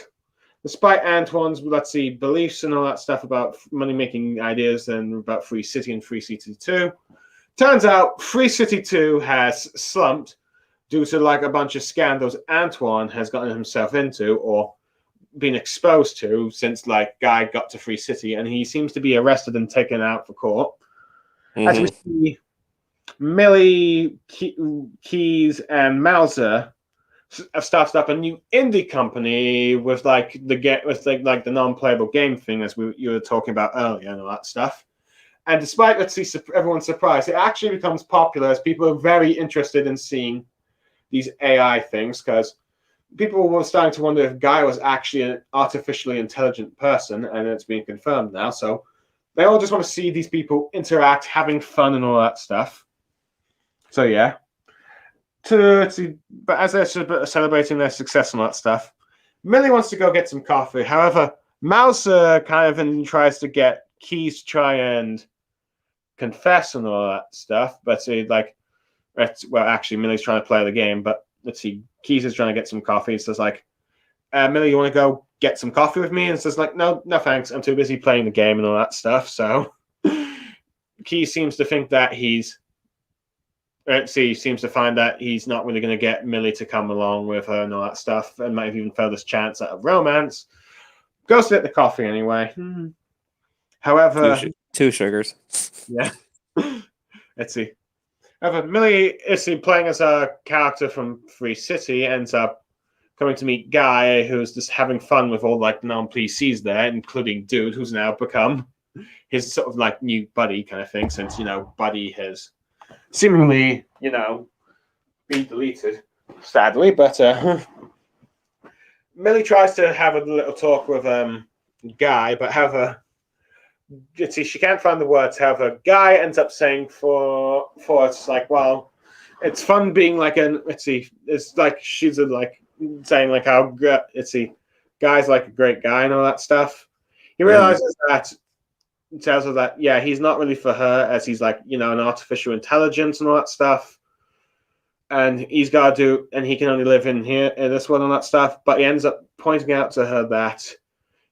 despite Antoine's, beliefs and all that stuff about money-making ideas and about Free City and Free City 2, turns out Free City 2 has slumped due to like a bunch of scandals Antoine has gotten himself into or been exposed to since like Guy got to Free City, and he seems to be arrested and taken out for court. Mm-hmm. As we see, Millie, Keys, and Mouser have started up a new indie company with like the non-playable game thing, as you were talking about earlier and all that stuff. And despite everyone's surprise, it actually becomes popular as people are very interested in seeing these AI things, because people were starting to wonder if Guy was actually an artificially intelligent person, and it's been confirmed now. So they all just want to see these people interact, having fun and all that stuff. So yeah. But as they're celebrating their success and all that stuff, Millie wants to go get some coffee. However, Mouser kind of tries to get Keys to try and confess and all that stuff. But actually, Millie's trying to play the game. But let's see, Keys is trying to get some coffee. He says like, Millie, you want to go get some coffee with me? And says like, no thanks. I'm too busy playing the game and all that stuff. So Keys seems to think that seems to find that he's not really going to get Millie to come along with her and all that stuff, and might have even furthest chance at a romance. Goes to get the coffee anyway. However, two sugars. Yeah. let's see. However, Millie is playing as a character from Free City, ends up coming to meet Guy, who's just having fun with all like non-PCs there, including Dude, who's now become his sort of like new buddy kind of thing, since Buddy has seemingly been deleted, sadly. But Millie tries to have a little talk with Guy, but however, she can't find the words. However, Guy ends up saying for it's like, well, it's fun being like it's like she's like saying like how Guy's like a great guy and all that stuff. He realizes that, tells her that he's not really for her, as he's like an artificial intelligence and all that stuff, and he's got to do, and he can only live in here in this one and that stuff. But he ends up pointing out to her that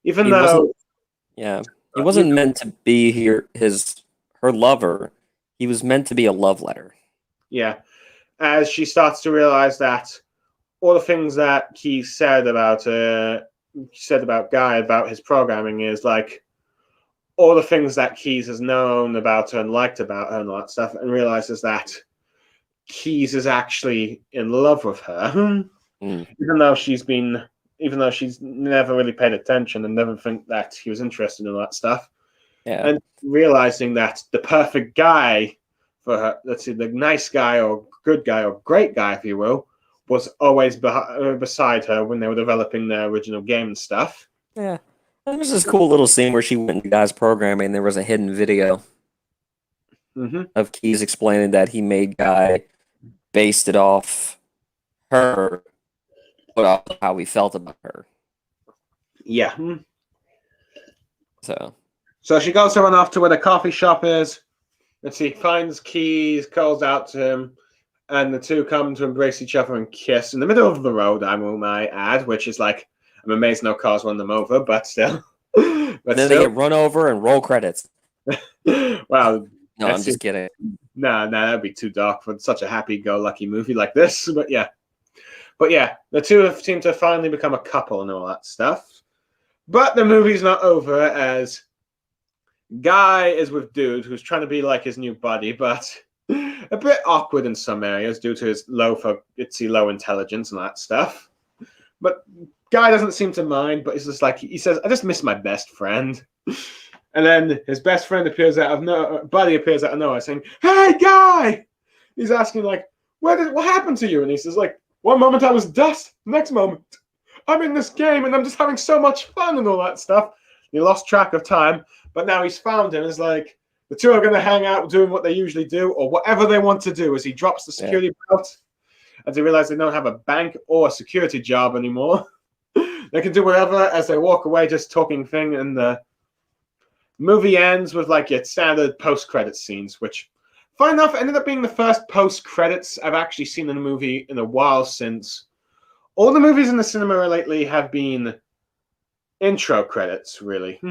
even though he wasn't meant to be her lover. He was meant to be a love letter. Yeah. As she starts to realize that all the things that he said about Guy, about his programming, is like all the things that Keys has known about her and liked about her and all that stuff, and realizes that Keys is actually in love with her. Even though she's never really paid attention and never think that he was interested in all that stuff. Yeah. And realizing that the perfect guy for her, the nice guy or good guy or great guy, if you will, was always beside her when they were developing their original game and stuff. Yeah. There was this cool little scene where she went into Guy's programming, and there was a hidden video of Keys explaining that he made Guy based it off her, but off how he felt about her. Yeah. So she goes to run off to where the coffee shop is, and she finds Keys, calls out to him, and the two come to embrace each other and kiss in the middle of the road, I might add, which is like, I'm amazed no cars run them over, but still. Then they get run over and roll credits. Well, no, I'm just kidding. No, that'd be too dark for such a happy-go-lucky movie like this. But yeah, the two have seemed to finally become a couple and all that stuff. But the movie's not over, as Guy is with Dude, who's trying to be like his new buddy, but a bit awkward in some areas due to his low intelligence and that stuff. But Guy doesn't seem to mind, but he's just like, he says, I just miss my best friend. And then his best friend Buddy appears out of nowhere saying, hey, Guy! He's asking like, what happened to you? And he says like, one moment I was dust, next moment I'm in this game and I'm just having so much fun and all that stuff. He lost track of time, but now he's found him. It's like, the two are going to hang out doing what they usually do, or whatever they want to do, as he drops the security belt, as they realize they don't have a bank or a security job anymore. They can do whatever as they walk away, just talking thing, and the movie ends with like your standard post-credit scenes, which, fun enough, ended up being the first post-credits I've actually seen in a movie in a while, since all the movies in the cinema lately have been intro credits, really.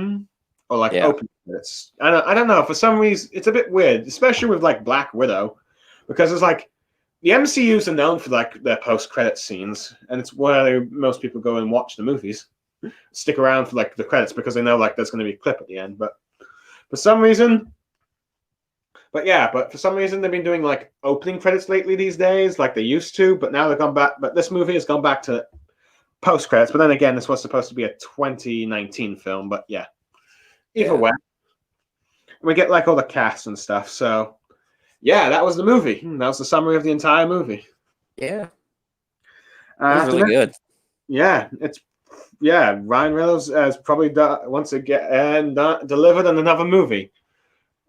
Or like open credits. I don't know, for some reason, it's a bit weird, especially with like Black Widow, because it's like, the MCUs are known for like their post-credit scenes, and it's where most people go and watch the movies, stick around for like the credits, because they know like there's going to be a clip at the end. But for some reason they've been doing like opening credits lately these days, like they used to. But now they've gone back. But this movie has gone back to post credits. But then again, this was supposed to be a 2019 film. But yeah, either way, we get like all the cast and stuff. So. Yeah, that was the movie. That was the summary of the entire movie. Yeah. It was really good. Yeah, Ryan Reynolds has probably once again delivered on another movie.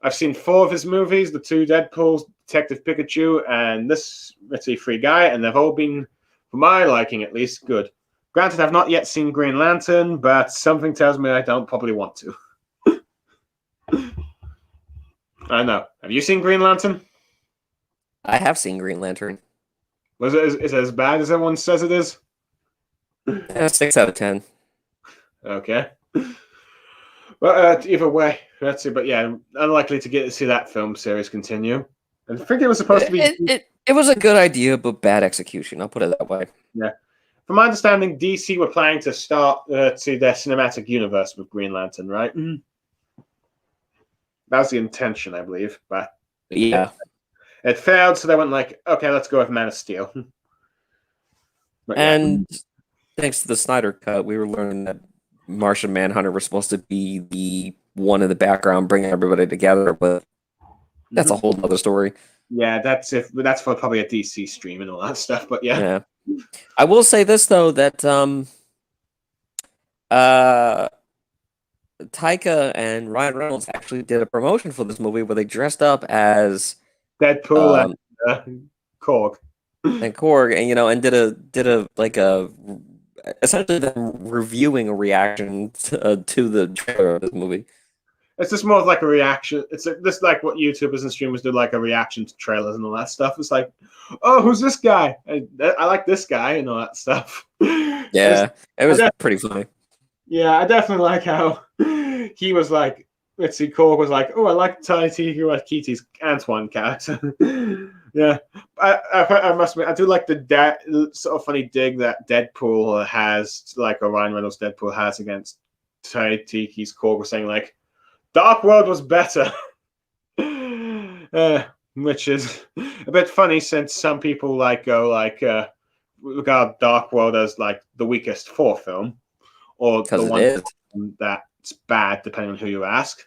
I've seen 4 of his movies, the 2 Deadpools, Detective Pikachu, and this Free Guy, and they've all been, for my liking at least, good. Granted, I've not yet seen Green Lantern, but something tells me I don't probably want to. I know. Have you seen Green Lantern? I have seen Green Lantern. Is it as bad as everyone says it is? 6 out of 10. Okay. But either way, let's see. But yeah, unlikely to get to see that film series continue. I think it was supposed to be. It was a good idea, but bad execution. I'll put it that way. Yeah. From my understanding, DC were planning to start to their cinematic universe with Green Lantern, right? That was the intention, I believe. But yeah, It failed, so they went like, okay, let's go with Man of Steel. But yeah. And thanks to the Snyder Cut, we were learning that Martian Manhunter was supposed to be the one in the background, bringing everybody together, but that's a Mhm. whole other story. Yeah, that's for probably a DC stream and all that stuff. But yeah. Yeah. I will say this though, that uh Taika and Ryan Reynolds actually did a promotion for this movie where they dressed up as Deadpool um and Korg. and Korg, and and did a like a essentially them reviewing a reaction to the trailer of this movie. It's just more of like a reaction. It's just like what YouTubers and streamers do, like a reaction to trailers and all that stuff. It's like, oh, who's this guy? I like this guy and all that stuff. Yeah, it was pretty funny. Yeah, I definitely like how he was like, let's see, Korg was like, oh, I like Taika Waititi's Antoine character. Yeah, I must admit, I do like the sort of funny dig that Deadpool has, like a Ryan Reynolds Deadpool has against Taiki's Korg, was saying like, Dark World was better. Which is a bit funny since some people regard Dark World as like the weakest Thor film, or the one that's bad, depending on who you ask.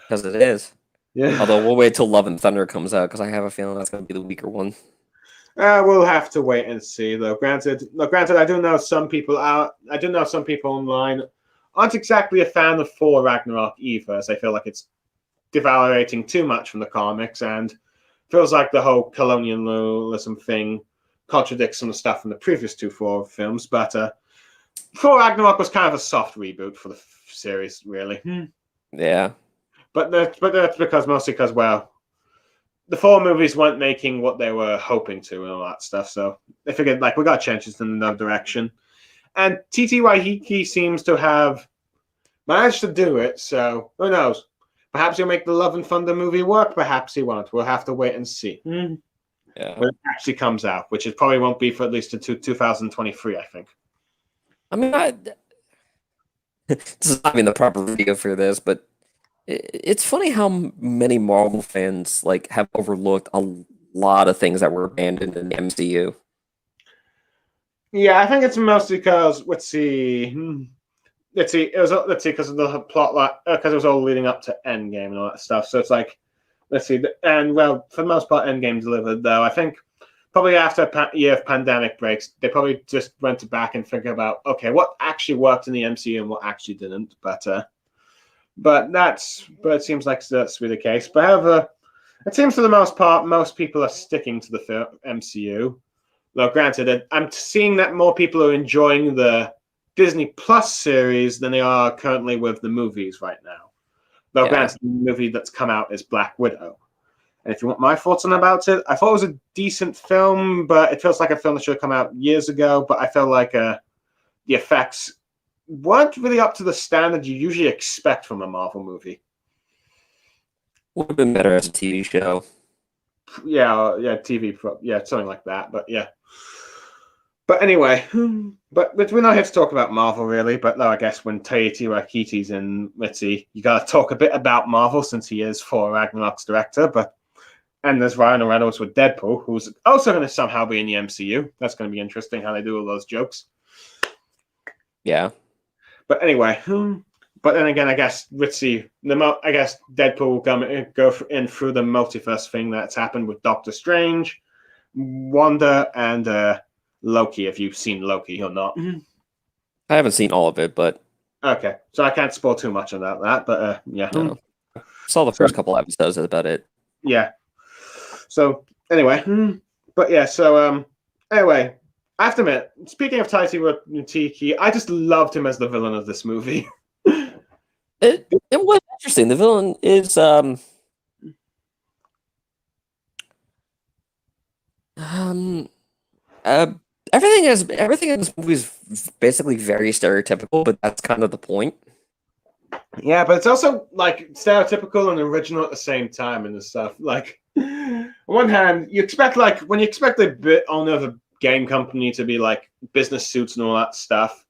Because it is. Yeah. Although we'll wait till Love and Thunder comes out, because I have a feeling that's going to be the weaker one. We'll have to wait and see, though. Granted, I do know some people online aren't exactly a fan of Thor Ragnarok either, as they feel like it's devaluating too much from the comics, and feels like the whole colonialism thing contradicts some of the stuff from the previous two Thor films. But Thor Ragnarok was kind of a soft reboot for the series, really. Yeah. But that's mostly because, well, the Thor movies weren't making what they were hoping to and all that stuff. So they figured, like, we got changes in another direction. And T.T. Waititi seems to have managed to do it, so who knows? Perhaps he'll make the Love and Thunder movie work, perhaps he won't. We'll have to wait and see. Yeah. When it actually comes out, which it probably won't be for at least 2023, I think. I mean, this is not even the proper video for this, but it's funny how many Marvel fans have overlooked a lot of things that were abandoned in the MCU. Yeah, I think it's mostly because let's see, because of the plot, because it was all leading up to Endgame and all that stuff. So it's like, let's see, and well, for the most part, Endgame delivered. Though I think probably after a year of pandemic breaks, they probably just went back and figured about, okay, what actually worked in the MCU and what actually didn't. But it seems like that's really the case. But however, it seems for the most part, most people are sticking to the MCU. Though granted, I'm seeing that more people are enjoying the Disney Plus series than they are currently with the movies right now. Though granted, the movie that's come out is Black Widow. And if you want my thoughts on about it, I thought it was a decent film, but it feels like a film that should have come out years ago. But I felt like the effects weren't really up to the standard you usually expect from a Marvel movie. Would have been better as a TV show. Yeah, TV, something like that. But yeah. But anyway, but we're not here to talk about Marvel really. But no, I guess when Taika Waititi's in, let's see, you gotta talk a bit about Marvel since he is Thor Ragnarok's director. And there's Ryan Reynolds with Deadpool, who's also going to somehow be in the MCU. That's going to be interesting how they do all those jokes. Yeah. But anyway, but then again, I guess let's see. I guess Deadpool will go in through the multiverse thing that's happened with Doctor Strange, Wanda, and Loki. If you've seen Loki or not, I haven't seen all of it, but okay, so I can't spoil too much about that. But yeah, no. Saw the first couple episodes. That's about it. Yeah. So anyway, but yeah, so anyway, I have to admit, speaking of Taika Waititi, I just loved him as the villain of this movie. It was interesting. The villain is everything in this movie is basically very stereotypical, but that's kind of the point. Yeah, but it's also like stereotypical and original at the same time and stuff. Like, on one hand, you expect when you expect a bit owner of a game company to be like business suits and all that stuff,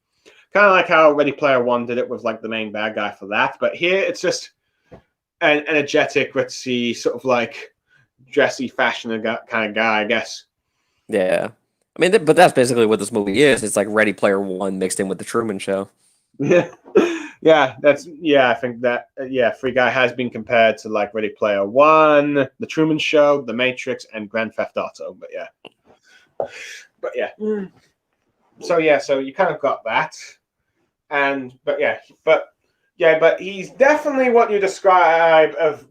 kind of like how Ready Player One did it with like the main bad guy for that. But here it's just an energetic, let's see, sort of like dressy, fashion kind of guy, I guess. Yeah. I mean, but that's basically what this movie is. It's like Ready Player One mixed in with the Truman Show. Yeah, I think that Free Guy has been compared to like Ready Player One, The Truman Show, The Matrix, and Grand Theft Auto. But yeah. So you kind of got that, but he's definitely what you describe of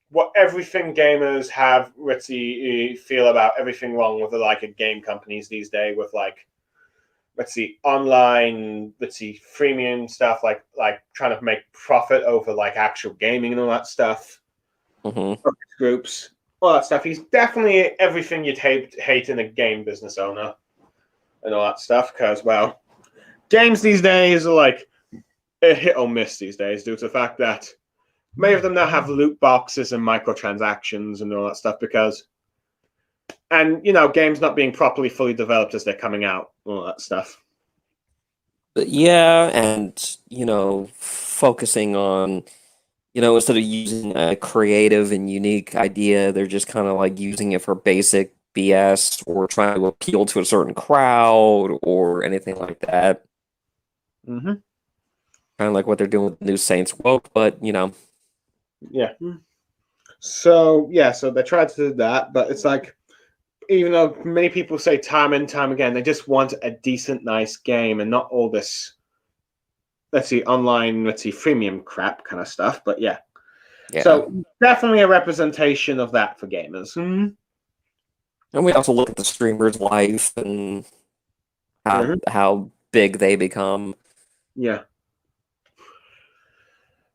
what everything gamers have feel about everything wrong with the game companies these days with online freemium stuff like trying to make profit over actual gaming and all that stuff. Groups, all that stuff. He's definitely everything you'd hate in a game business owner and all that stuff, because games these days are a hit or miss these days due to the fact that many of them now have loot boxes and microtransactions and all that stuff games not being properly fully developed as they're coming out, all that stuff. But yeah, and focusing on instead of using a creative and unique idea, they're just kind of using it for basic BS or trying to appeal to a certain crowd or anything like that. Mm-hmm. Kind of like what they're doing with the new Saints Woke, but Yeah. So they tried to do that, but it's even though many people say time and time again, they just want a decent, nice game and not all this, online, freemium crap kind of stuff. But yeah. So definitely a representation of that for gamers. Mm-hmm. And we also look at the streamer's life and how big they become. Yeah.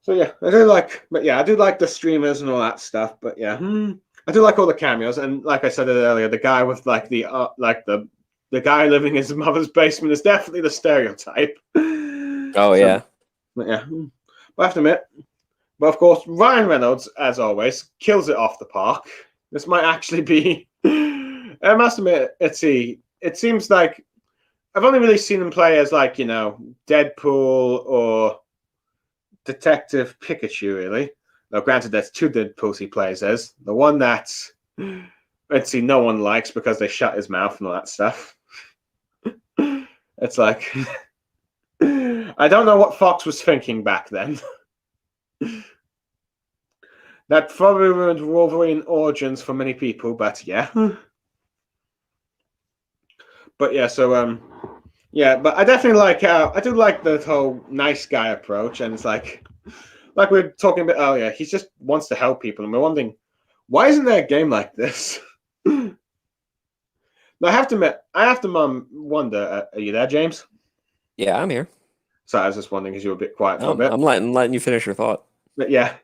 So I do like the streamers and all that stuff. But I do like all the cameos, and like I said earlier, the guy with the guy living in his mother's basement is definitely the stereotype. Oh yeah. But I have to admit, but of course, Ryan Reynolds, as always, kills it off the park. This might actually be. I must admit, it seems like I've only really seen him play as Deadpool or Detective Pikachu, really. Now, granted, there's two Deadpools he plays as. The one that no one likes because they shut his mouth and all that stuff. It's I don't know what Fox was thinking back then. That probably ruined Wolverine Origins for many people, but yeah. But but I definitely I do like the whole nice guy approach, and it's like we were talking a bit earlier, he just wants to help people, and we're wondering, why isn't there a game like this? Now, I have to admit, wonder, are you there, James? Yeah, I'm here. So I was just wondering because you were a bit quiet for a bit. I'm letting you finish your thought. But yeah.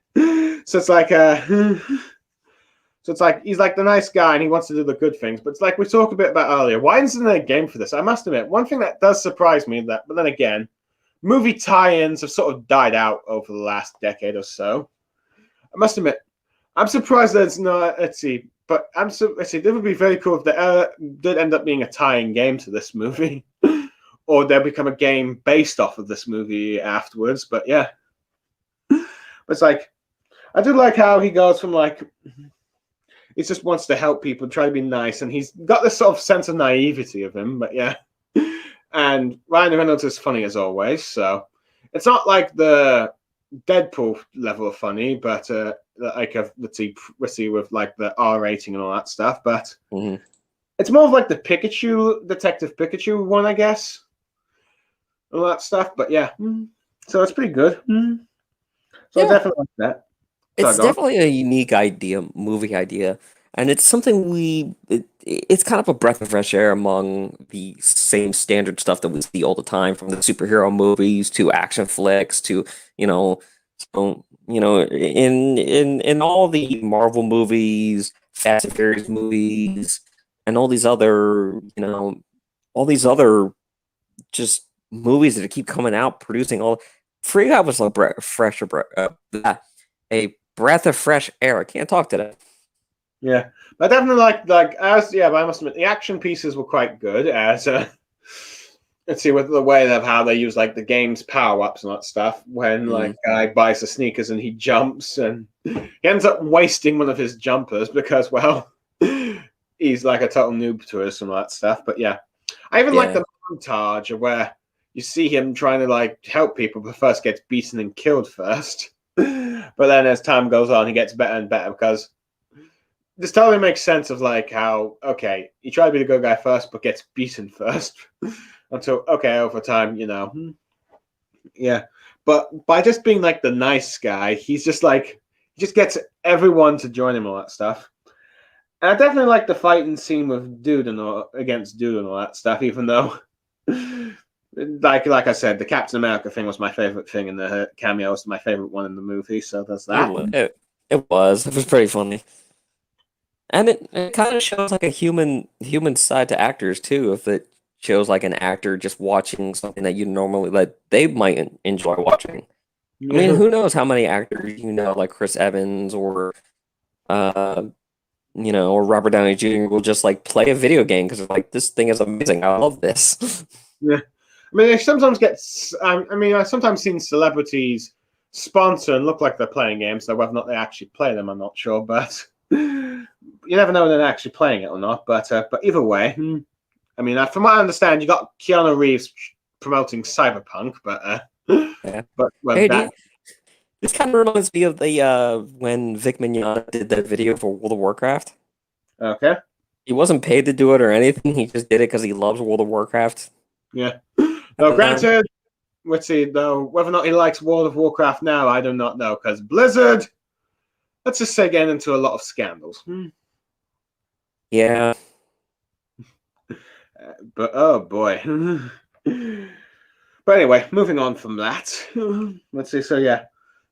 So it's he's the nice guy and he wants to do the good things. But it's we talked a bit about earlier. Why isn't there a game for this? I must admit, one thing that does surprise me but then again, movie tie-ins have sort of died out over the last decade or so. I must admit, I'm surprised there's no. But it would be very cool if there did end up being a tie-in game to this movie, or there become a game based off of this movie afterwards. But yeah, it's I do like how he goes from he just wants to help people, try to be nice, and he's got this sort of sense of naivety of him. But yeah, and Ryan Reynolds is funny as always, so it's not like the Deadpool level of funny, but with the R rating and all that stuff. But it's more of the Detective Pikachu one, I guess, all that stuff. But yeah, so it's pretty good. So I definitely like that. It's definitely a unique movie idea, and it's something it's kind of a breath of fresh air among the same standard stuff that we see all the time, from the superhero movies to action flicks to in all the Marvel movies, Fast and Furious movies, and all these other just movies that keep coming out, producing all. Free Guy was a breath of fresh air. I can't talk today. Yeah, I definitely but I must admit the action pieces were quite good. let's see, with the way of how they use like the game's power ups and that stuff. When like guy buys the sneakers and he jumps and he ends up wasting one of his jumpers because well, he's like a total noob to us and all that stuff. But yeah, I even like the montage of where you see him trying to like help people, but first gets beaten and killed first. But then as time goes on, he gets better and better because this totally makes sense of like how, okay, you try to be the good guy first, but gets beaten first until, okay, over time, yeah. But by just being like the nice guy, he's just like, he just gets everyone to join him, all that stuff. And I definitely like the fighting scene with Dude and all, against Dude and all that stuff, even though, like I said, the Captain America thing was my favorite thing, and the cameo was my favorite one in the movie. So there's that. It was pretty funny. And it kind of shows like a human side to actors too. If it shows like an actor just watching something that you normally like, they might enjoy watching. I mean, who knows how many actors like Chris Evans or or Robert Downey Jr. will just like play a video game because it's like this thing is amazing. I love this. Yeah, I mean, I sometimes get. I've sometimes seen celebrities sponsor and look like they're playing games. So whether or not they actually play them, I'm not sure, but. You never know when they're actually playing it or not, but either way, I mean, from what I understand, you got Keanu Reeves promoting Cyberpunk, but yeah. But hey, this kind of reminds me of the when Vic Mignogna did that video for World of Warcraft. Okay, he wasn't paid to do it or anything; he just did it because he loves World of Warcraft. Yeah. Though, granted, let's see, though, whether or not he likes World of Warcraft now, I do not know, because Blizzard. Let's just say getting into a lot of scandals. Yeah. But oh boy. But anyway, moving on from that. Let's see. So yeah.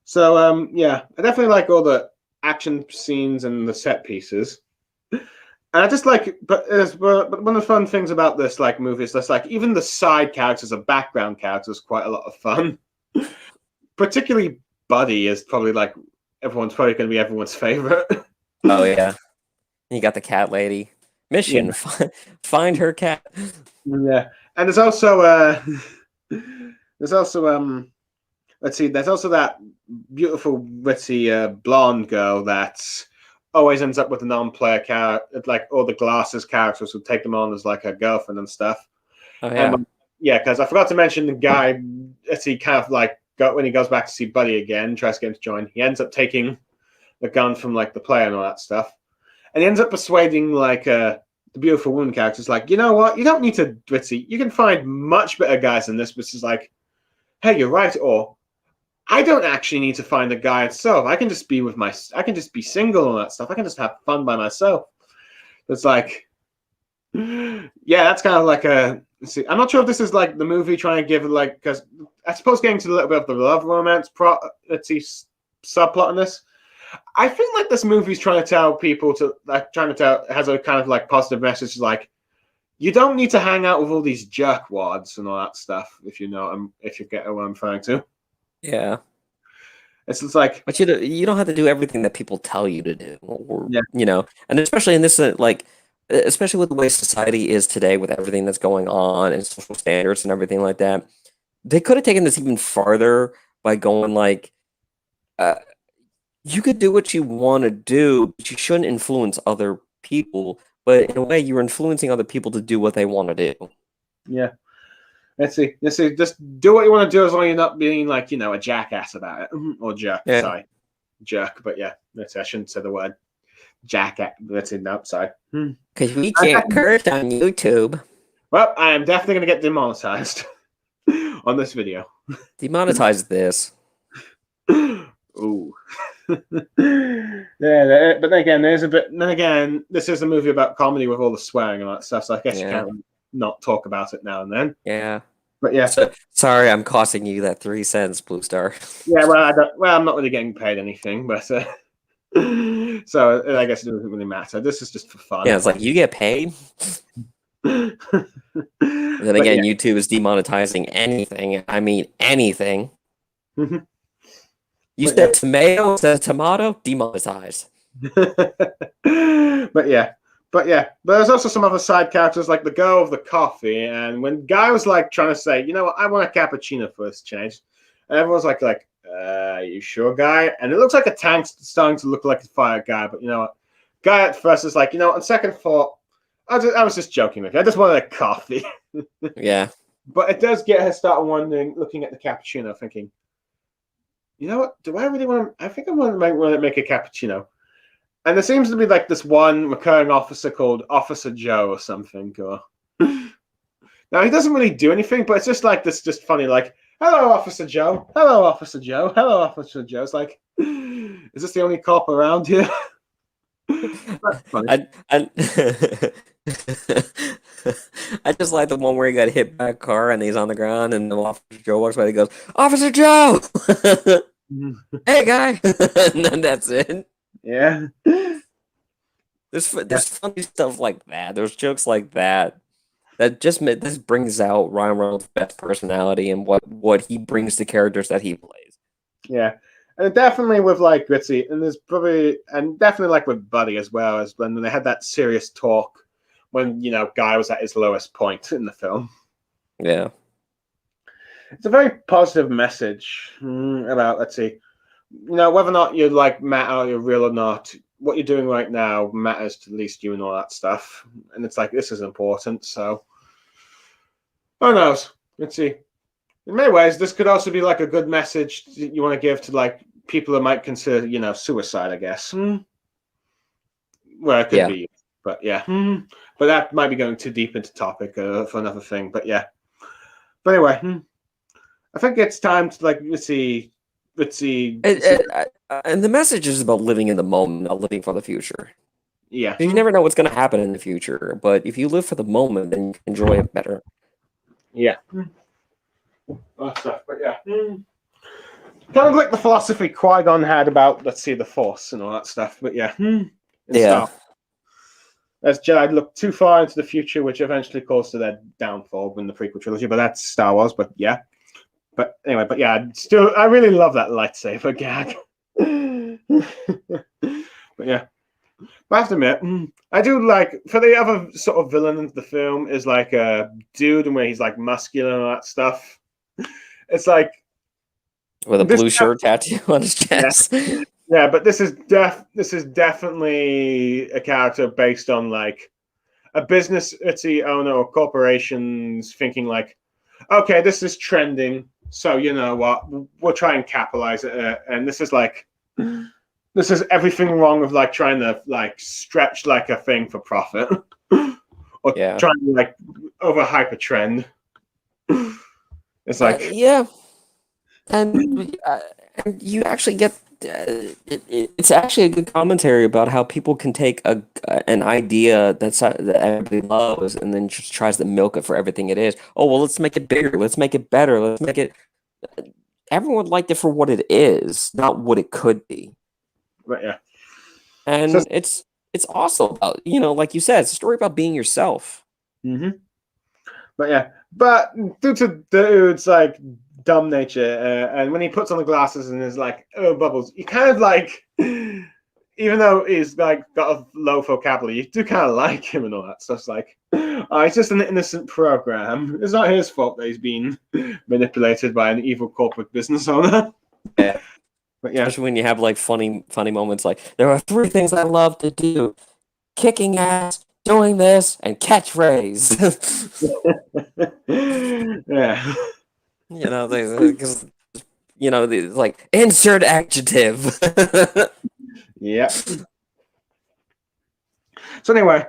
So yeah, I definitely like all the action scenes and the set pieces. And I just like, but one of the fun things about this like movie is that's like even the side characters or background characters quite a lot of fun. Particularly Buddy is probably like everyone's probably going to be everyone's favorite. Oh yeah, you got the cat lady. Mission: find her cat. Yeah, and there's also let's see, there's also that beautiful, witty blonde girl that always ends up with a non-player character, like all the Glasses characters would take them on as like a girlfriend and stuff. Oh yeah, yeah, because I forgot to mention the guy. Let's see, kind of like when he goes back to see Buddy again, tries to get him to join. He ends up taking the gun from like the player and all that stuff, and he ends up persuading like the beautiful woman characters, like, you know what, you don't need to Witty. You can find much better guys than this, which is like, hey, you're right, or I don't actually need to find a guy itself. I can just be I can just be single and that stuff. I can just have fun by myself. It's like, yeah, that's kind of like a. See, I'm not sure if this is like the movie trying to give like, because I suppose getting to a little bit of the love romance subplot in this. I feel like this movie's trying to tell people has a kind of like positive message, like you don't need to hang out with all these jerkwads and all that stuff, if you get what I'm referring to. Yeah, it's like, but you don't have to do everything that people tell you to do, or and especially in this especially with the way society is today, with everything that's going on and social standards and everything like that. They could have taken this even farther by going like, you could do what you want to do, but you shouldn't influence other people. But in a way, you're influencing other people to do what they want to do. Yeah. Let's see. Just do what you want to do as long as you're not being like, a jackass about it. Or jerk. Yeah. Sorry. Jerk. But yeah, I shouldn't say the word jackass. That's it. No, sorry. Because we can't curse on YouTube. Well, I am definitely going to get demonetized on this video. Demonetize this. Ooh. Yeah, but then again, this is a movie about comedy with all the swearing and all that stuff, so I guess you can't not talk about it now and then. Yeah. But yeah. Sorry, I'm costing you that 3 cents, Blue Star. Yeah, I'm not really getting paid anything, but so I guess it doesn't really matter. This is just for fun. Yeah, it's like you get paid. Then again, YouTube is demonetizing anything. I mean anything. You said tomato instead of tomato, demonetized. But But yeah, but there's also some other side characters like the girl of the coffee. And when Guy was like trying to say, you know what, I want a cappuccino for this change, and everyone's like, you sure, Guy? And it looks like a tank's starting to look like a fire guy. But you know what, Guy at first is like, on second thought, I was just joking with you. I just wanted a coffee. Yeah. But it does get her started wondering, looking at the cappuccino, thinking, you know what? Do I really want to? I think I want to make a cappuccino. And there seems to be like this one recurring officer called Officer Joe or something. Or now he doesn't really do anything, but it's just like this, just funny, like, "Hello, Officer Joe. Hello, Officer Joe. Hello, Officer Joe." It's like, is this the only cop around here? That's funny. I I just like the one where he got hit by a car and he's on the ground and the Officer Joe walks by and he goes, Officer Joe! Hey, guy! And then that's it. Yeah. There's funny stuff like that. There's jokes like that. This brings out Ryan Reynolds' best personality and what he brings to characters that he plays. Yeah. And definitely with like Gritzy, and definitely like with Buddy as well, as when they had that serious talk when Guy was at his lowest point in the film. Yeah. It's a very positive message about, let's see, whether or not you like matter, you're real or not, what you're doing right now matters to at least you and all that stuff. And it's like, this is important. So, who knows? Let's see. In many ways, this could also be like a good message you want to give to like people that might consider, suicide, I guess. Well, it could be, but yeah. But that might be going too deep into topic for another thing. But yeah. But anyway, I think it's time to like let's see. And the message is about living in the moment, not living for the future. Yeah. You never know what's going to happen in the future, but if you live for the moment, then you can enjoy it better. Yeah. But yeah. Kind of like the philosophy Qui-Gon had about, let's see, the Force and all that stuff. But yeah. Yeah. As Jedi look too far into the future, which eventually caused to their downfall in the prequel trilogy. But that's Star Wars. But yeah. But anyway, but yeah, I really love that lightsaber gag. But yeah. But I have to admit, I do like, for the other sort of villain in the film is like a dude where he's like muscular and all that stuff. It's like with a blue shirt tattoo on his chest. Yeah, but this is definitely a character based on like a business owner or corporations thinking like, okay, this is trending, so you know what, we'll try and capitalize it. And this is everything wrong with like trying to like stretch like a thing for profit or trying to like overhype a trend. It's like and you actually get it's actually a good commentary about how people can take an idea that everybody loves and then just tries to milk it for everything it is. Oh well, let's make it bigger. Let's make it better. Let's make it. Everyone liked it for what it is, not what it could be. Right. Yeah. And so, it's also about, like you said, it's a story about being yourself. Mm-hmm. But yeah, but due to dude's like dumb nature, and when he puts on the glasses and is like, oh, Bubbles, you kind of like, even though he's like got a low vocabulary, you do kind of like him and all that. So it's like, it's just an innocent program. It's not his fault that he's been manipulated by an evil corporate business owner. Yeah. But yeah. Especially when you have like funny moments like, there are 3 things I love to do: kicking ass, doing this, and catchphrase. Yeah. Because like insert adjective. Yeah. So anyway,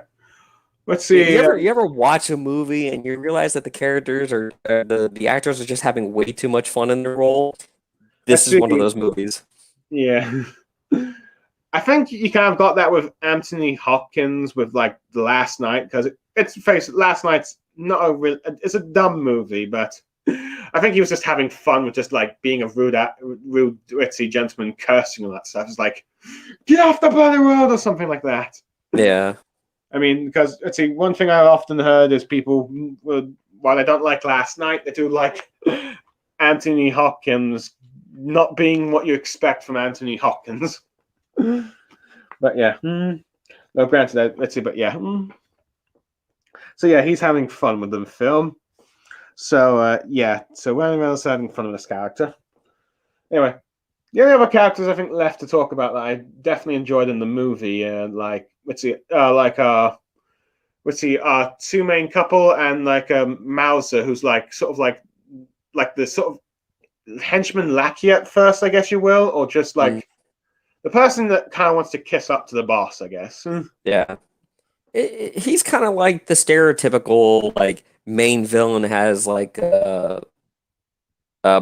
let's see. You ever watch a movie and you realize that the characters or the actors are just having way too much fun in their role? This is one of those movies. Yeah. I think you kind of got that with Anthony Hopkins with like The Last Night, because Last Night's not it's a dumb movie, but I think he was just having fun with just like being a rude, ritzy gentleman cursing and all that stuff. It's like, get off the bloody road or something like that. Yeah. I mean, because one thing I've often heard is people, while they don't like Last Night, they do like Anthony Hopkins not being what you expect from Anthony Hopkins. But yeah, No, granted, let's see, but yeah. So yeah, he's having fun with the film. So yeah, so Ryan Reynolds having fun with this character. Anyway, the only other characters I think left to talk about that I definitely enjoyed in the movie, like two main couple and like Mauser, who's like sort of like the sort of henchman lackey at first, I guess you will, or just like the person that kind of wants to kiss up to the boss, I guess. Yeah. He's kind of like the stereotypical like main villain has like a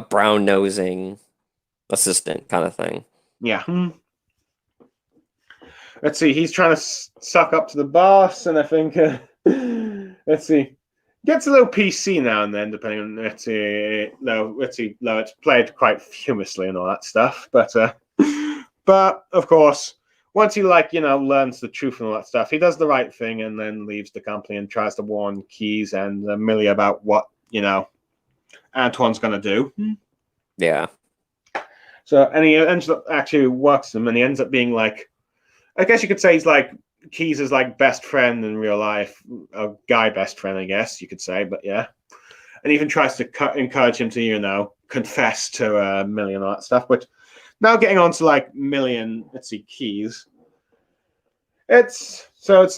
brown nosing assistant kind of thing. Yeah. Let's see. He's trying to suck up to the boss, and I think let's see, gets a little PC now and then, depending on let's see. No, it's played quite humorously and all that stuff, but of course, once he learns the truth and all that stuff, he does the right thing and then leaves the company and tries to warn Keyes and Millie about what Antoine's going to do. Yeah. So, and he ends up actually works him, and he ends up being like, I guess you could say he's like Keyes' like best friend in real life, a guy best friend, I guess you could say, but yeah. And even tries to encourage him to, confess to Millie and all that stuff. But now getting on to like Millie and Keyes. It's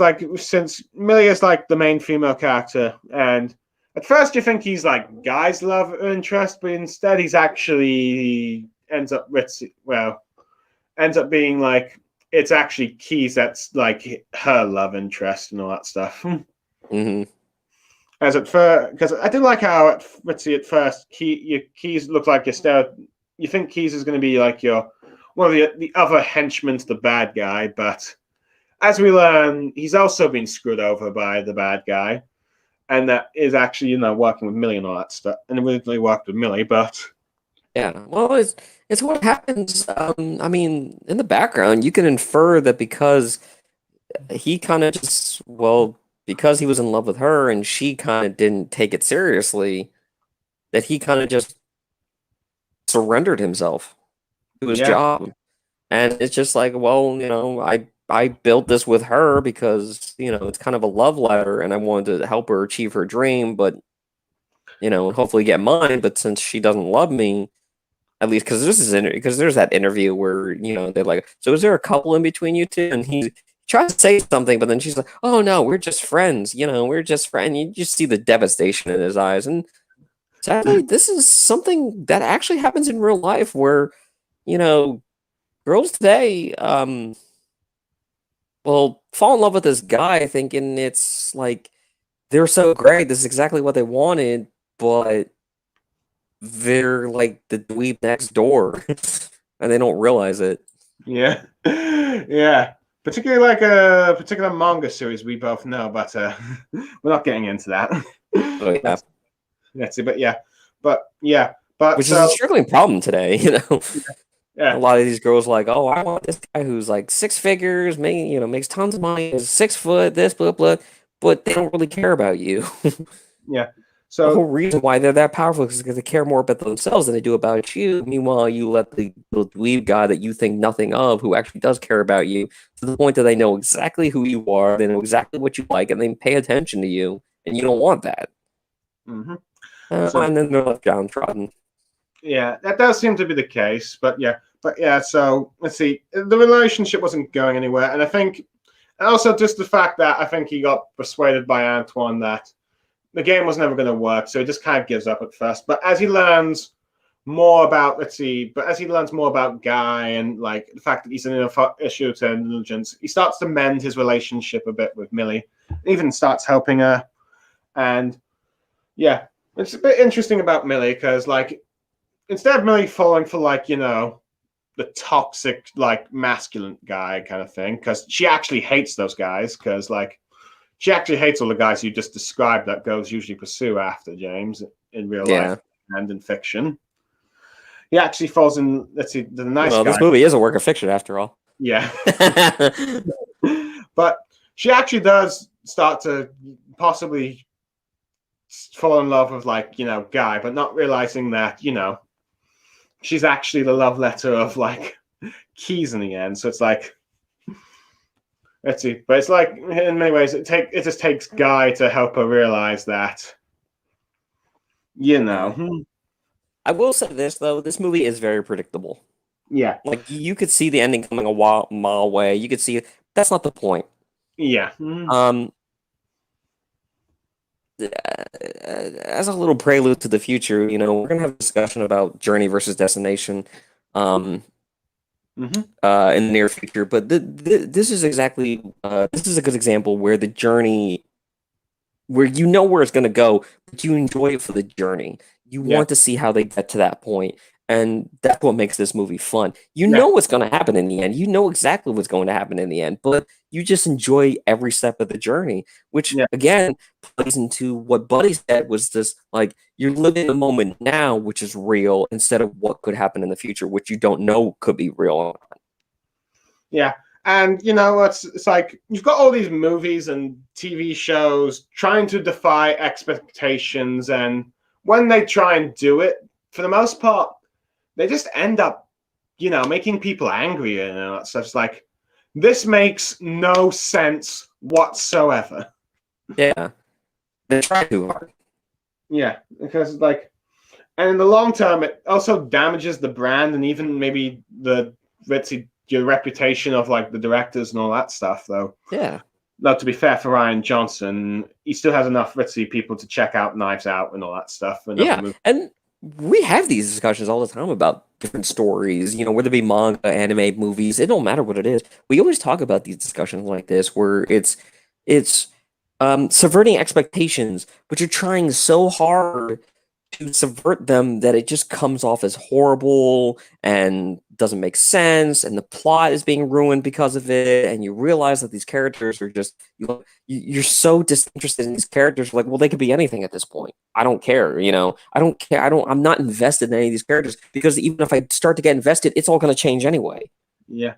like, since Millie is like the main female character, and at first you think he's like guy's love interest, but instead he's actually ends up being like, it's actually Keyes that's like her love interest and all that stuff. Mm-hmm. As at first, because I did like how at first Keyes looked like you think Keyes is going to be like one of the other henchmen to the bad guy, but as we learn, he's also been screwed over by the bad guy, and that is actually working with Millie and all that stuff, and originally worked with Millie, but Yeah, well, it's what happens. I mean, in the background, you can infer that because he kind of because he was in love with her and she kind of didn't take it seriously, that he kind of just surrendered himself to his job. And it's just like, well, I built this with her because, it's kind of a love letter and I wanted to help her achieve her dream, but, hopefully get mine. But since she doesn't love me, at least because there's that interview where they're like, so is there a couple in between you two? And he tries to say something, but then she's like, oh no, we're just friends. We're just friends. You just see the devastation in his eyes. And sadly, this is something that actually happens in real life, where girls today will fall in love with this guy thinking it's like they're so great. This is exactly what they wanted, but they're like the dweeb next door and they don't realize it. Yeah. Yeah. Particularly like a particular manga series we both know, but we're not getting into that. Oh, yeah. Let's see, but which is a struggling problem today, Yeah. A lot of these girls like, oh, I want this guy who's like six figures, makes tons of money, is 6 foot, this, blah, blah, but they don't really care about you. Yeah. So the whole reason why they're that powerful is because they care more about themselves than they do about you. Meanwhile, you let the dweeb guy that you think nothing of, who actually does care about you, to the point that they know exactly who you are, they know exactly what you like, and they pay attention to you, and you don't want that. Mm-hmm. And then they're left downtrodden. Yeah, that does seem to be the case, but yeah. So let's see, the relationship wasn't going anywhere, and I think, and also just the fact that I think he got persuaded by Antoine that the game was never going to work, so he just kind of gives up at first. But as he learns more about, Guy and like the fact that he's an issue to intelligence, he starts to mend his relationship a bit with Millie, even starts helping her. And yeah, it's a bit interesting about Millie because like instead of Millie falling for like the toxic like masculine guy kind of thing, because she actually hates those guys, because like she actually hates all the guys you just described that girls usually pursue after James in real life and in fiction. He actually falls in, the nice guy. This movie is a work of fiction after all. Yeah. But she actually does start to possibly fall in love with like, Guy, but not realizing that, she's actually the love letter of like Keyes in the end. So it's like, let's see. But it's like in many ways, it just takes Guy to help her realize that, you know. I will say this though: this movie is very predictable. Yeah. Like you could see the ending coming a mile away. You could see that's not the point. Yeah. Um, as a little prelude to the future, you know, we're gonna have a discussion about journey versus destination, in the near future. But this is exactly this is a good example where the journey, where you know where it's gonna go, but you enjoy it for the journey. You Yeah. want to see how they get to that point, and that's what makes this movie fun. You Yeah. know what's gonna happen in the end. You know exactly what's going to happen in the end, but you just enjoy every step of the journey, which Yeah. again plays into what Buddy said was this like you're living the moment now, which is real, instead of what could happen in the future, which you don't know could be real. Yeah. And you know, it's like you've got all these movies and TV shows trying to defy expectations, and when they try and do it, for the most part, they just end up, you know, making people angry and all that stuff. It's like this makes no sense whatsoever. Yeah, they try too hard. Yeah, because like, and in the long term, it also damages the brand and even maybe the your reputation of like the directors and all that stuff. Though, Yeah. now to be fair for Ryan Johnson, he still has enough ritzy people to check out Knives Out and all that stuff. And Yeah, and we have these discussions all the time about different stories, you know, whether it be manga, anime, movies, it don't matter what it is. We always talk about these discussions like this where it's subverting expectations, but you're trying so hard to subvert them that it just comes off as horrible and doesn't make sense, and the plot is being ruined because of it, and you realize that these characters are just you're so disinterested in these characters. Like, well, they could be anything at this point. I don't care, you know. I don't care. I'm not invested in any of these characters because even if I start to get invested, it's all going to change anyway. yeah.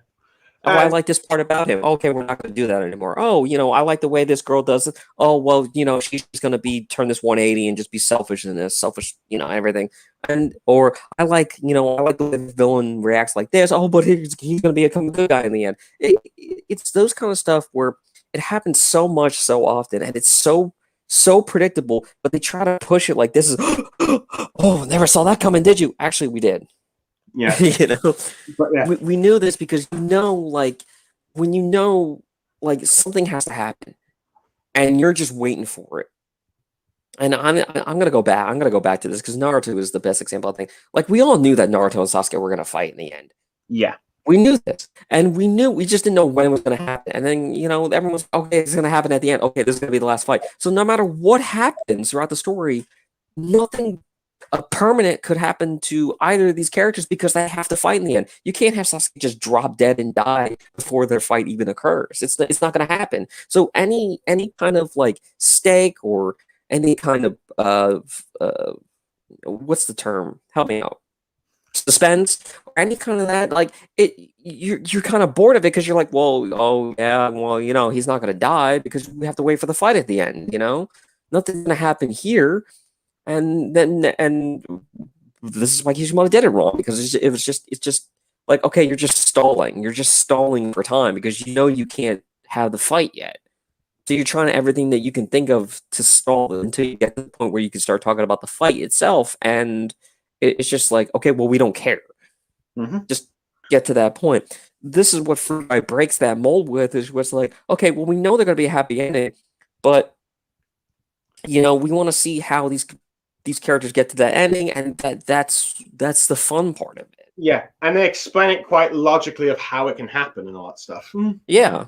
Oh, I like this part about him. Okay, we're not going to do that anymore. Oh, you know, I like the way this girl does it. Oh, well, you know, she's just going to be turn this 180 and just be selfish in this, selfish, you know, everything. And or I like, you know, I like the way the villain reacts like this. Oh, but he's going to become a good guy in the end. It's those kind of stuff where it happens so much, so often, and it's so predictable. But they try to push it like this is. Oh, never saw that coming, did you? Actually, we did. Yeah. You know, But yeah. we knew this because you know, like when you know, like something has to happen, and you're just waiting for it. And I'm gonna go back. I'm gonna go back to this because Naruto is the best example. I think. Like we all knew that Naruto and Sasuke were gonna fight in the end. Yeah. We knew this, and we just didn't know when it was gonna happen. And then you know, everyone's okay. It's gonna happen at the end. Okay, this is gonna be the last fight. So no matter what happens throughout the story, nothing permanent could happen to either of these characters because they have to fight in the end. You can't have Sasuke just drop dead and die before their fight even occurs. It's not going to happen. So any kind of like stake or any kind of what's the term? Help me out. Suspense or any kind of that, like it, you're kind of bored of it because you're like, well, oh yeah, well, you know, he's not going to die because we have to wait for the fight at the end. You know, nothing's going to happen here. And this is why Kishimoto did it wrong because it's just like, okay, you're just stalling for time because you know you can't have the fight yet, so you're trying everything that you can think of to stall until you get to the point where you can start talking about the fight itself, and it's just like, okay, well, we don't care. Just get to that point. This is what Fruit Fight breaks that mold with, is what's like, okay, well, we know they're going to be a happy ending, but you know, we want to see how these characters get to that ending, and that's the fun part of it. Yeah, and they explain it quite logically of how it can happen and all that stuff. Yeah.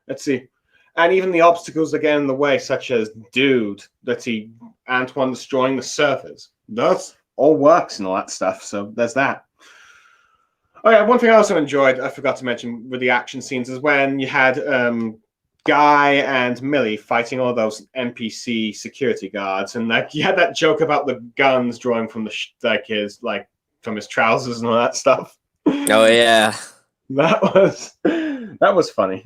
Let's see. And even the obstacles that get in the way, such as Antoine destroying the servers. That all works and all that stuff. So there's that. Oh yeah, one thing I also enjoyed, I forgot to mention with the action scenes, is when you had Guy and Millie fighting all those NPC security guards, and like you had that joke about the guns drawing from from his trousers and all that stuff. Oh yeah, that was funny.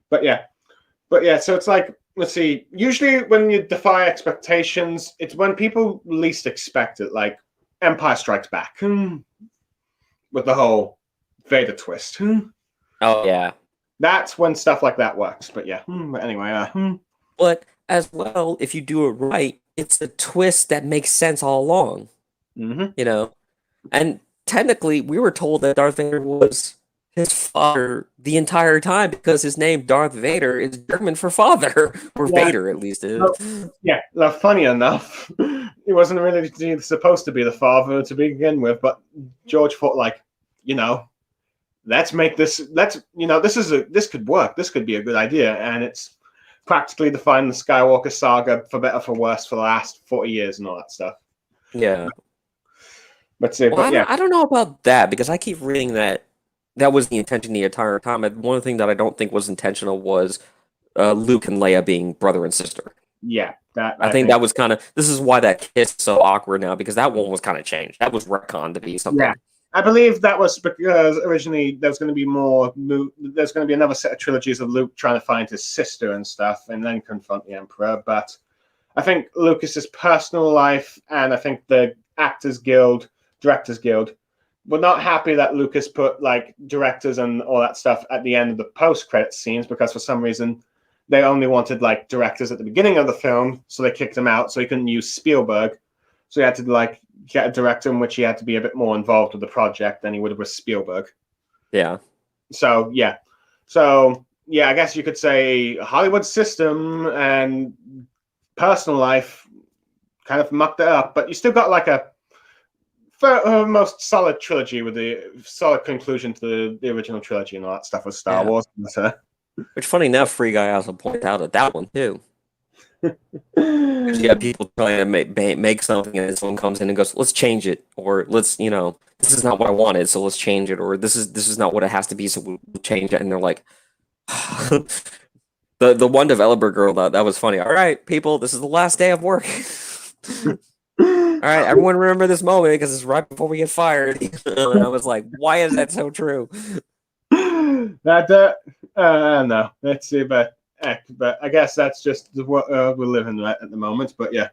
But yeah. So it's like, let's see. Usually, when you defy expectations, it's when people least expect it. Like Empire Strikes Back, with the whole Vader twist. Oh yeah. That's when stuff like that works. But yeah. But anyway. But as well, if you do it right, it's the twist that makes sense all along. Mm-hmm. You know, and technically, we were told that Darth Vader was his father the entire time because his name Darth Vader is German for father, or Yeah. Vader at least is. Yeah. Funny enough, it wasn't really supposed to be the father to begin with, but George thought, like, let's make this. This could work. This could be a good idea, and it's practically defined the Skywalker saga for better for worse for the last 40 years and all that stuff. Yeah. But yeah, I don't know about that because I keep reading that was the intention the entire time. And one thing that I don't think was intentional was Luke and Leia being brother and sister. yeah, that I think that was kind of this is why that kiss is so awkward now because that one was kind of changed. That was retconned to be something. Yeah, I believe that was because originally there's going to be more. There's going to be another set of trilogies of Luke trying to find his sister and stuff, and then confront the Emperor. But I think Lucas's personal life and I think the Actors Guild, Directors Guild, were not happy that Lucas put like directors and all that stuff at the end of the post-credit scenes because for some reason they only wanted like directors at the beginning of the film, so they kicked him out. So he couldn't use Spielberg, so he had to like get a director in which he had to be a bit more involved with the project than he would have with Spielberg. Yeah. So yeah, I guess you could say Hollywood system and personal life kind of mucked it up, but you still got like a most solid trilogy with the solid conclusion to the original trilogy and all that stuff with Star Wars. Which, funny enough, Free Guy also pointed out at that one too. You have people trying to make something, and someone comes in and goes, "Let's change it," or "Let's, this is not what I wanted, so let's change it," or "This is not what it has to be, so we'll change it." And they're like, the one developer girl that was funny. All right, people, this is the last day of work. All right, everyone remember this moment because it's right before we get fired. And I was like, why is that so true? No, let's see, but I guess that's just what we're living at the moment. But yeah,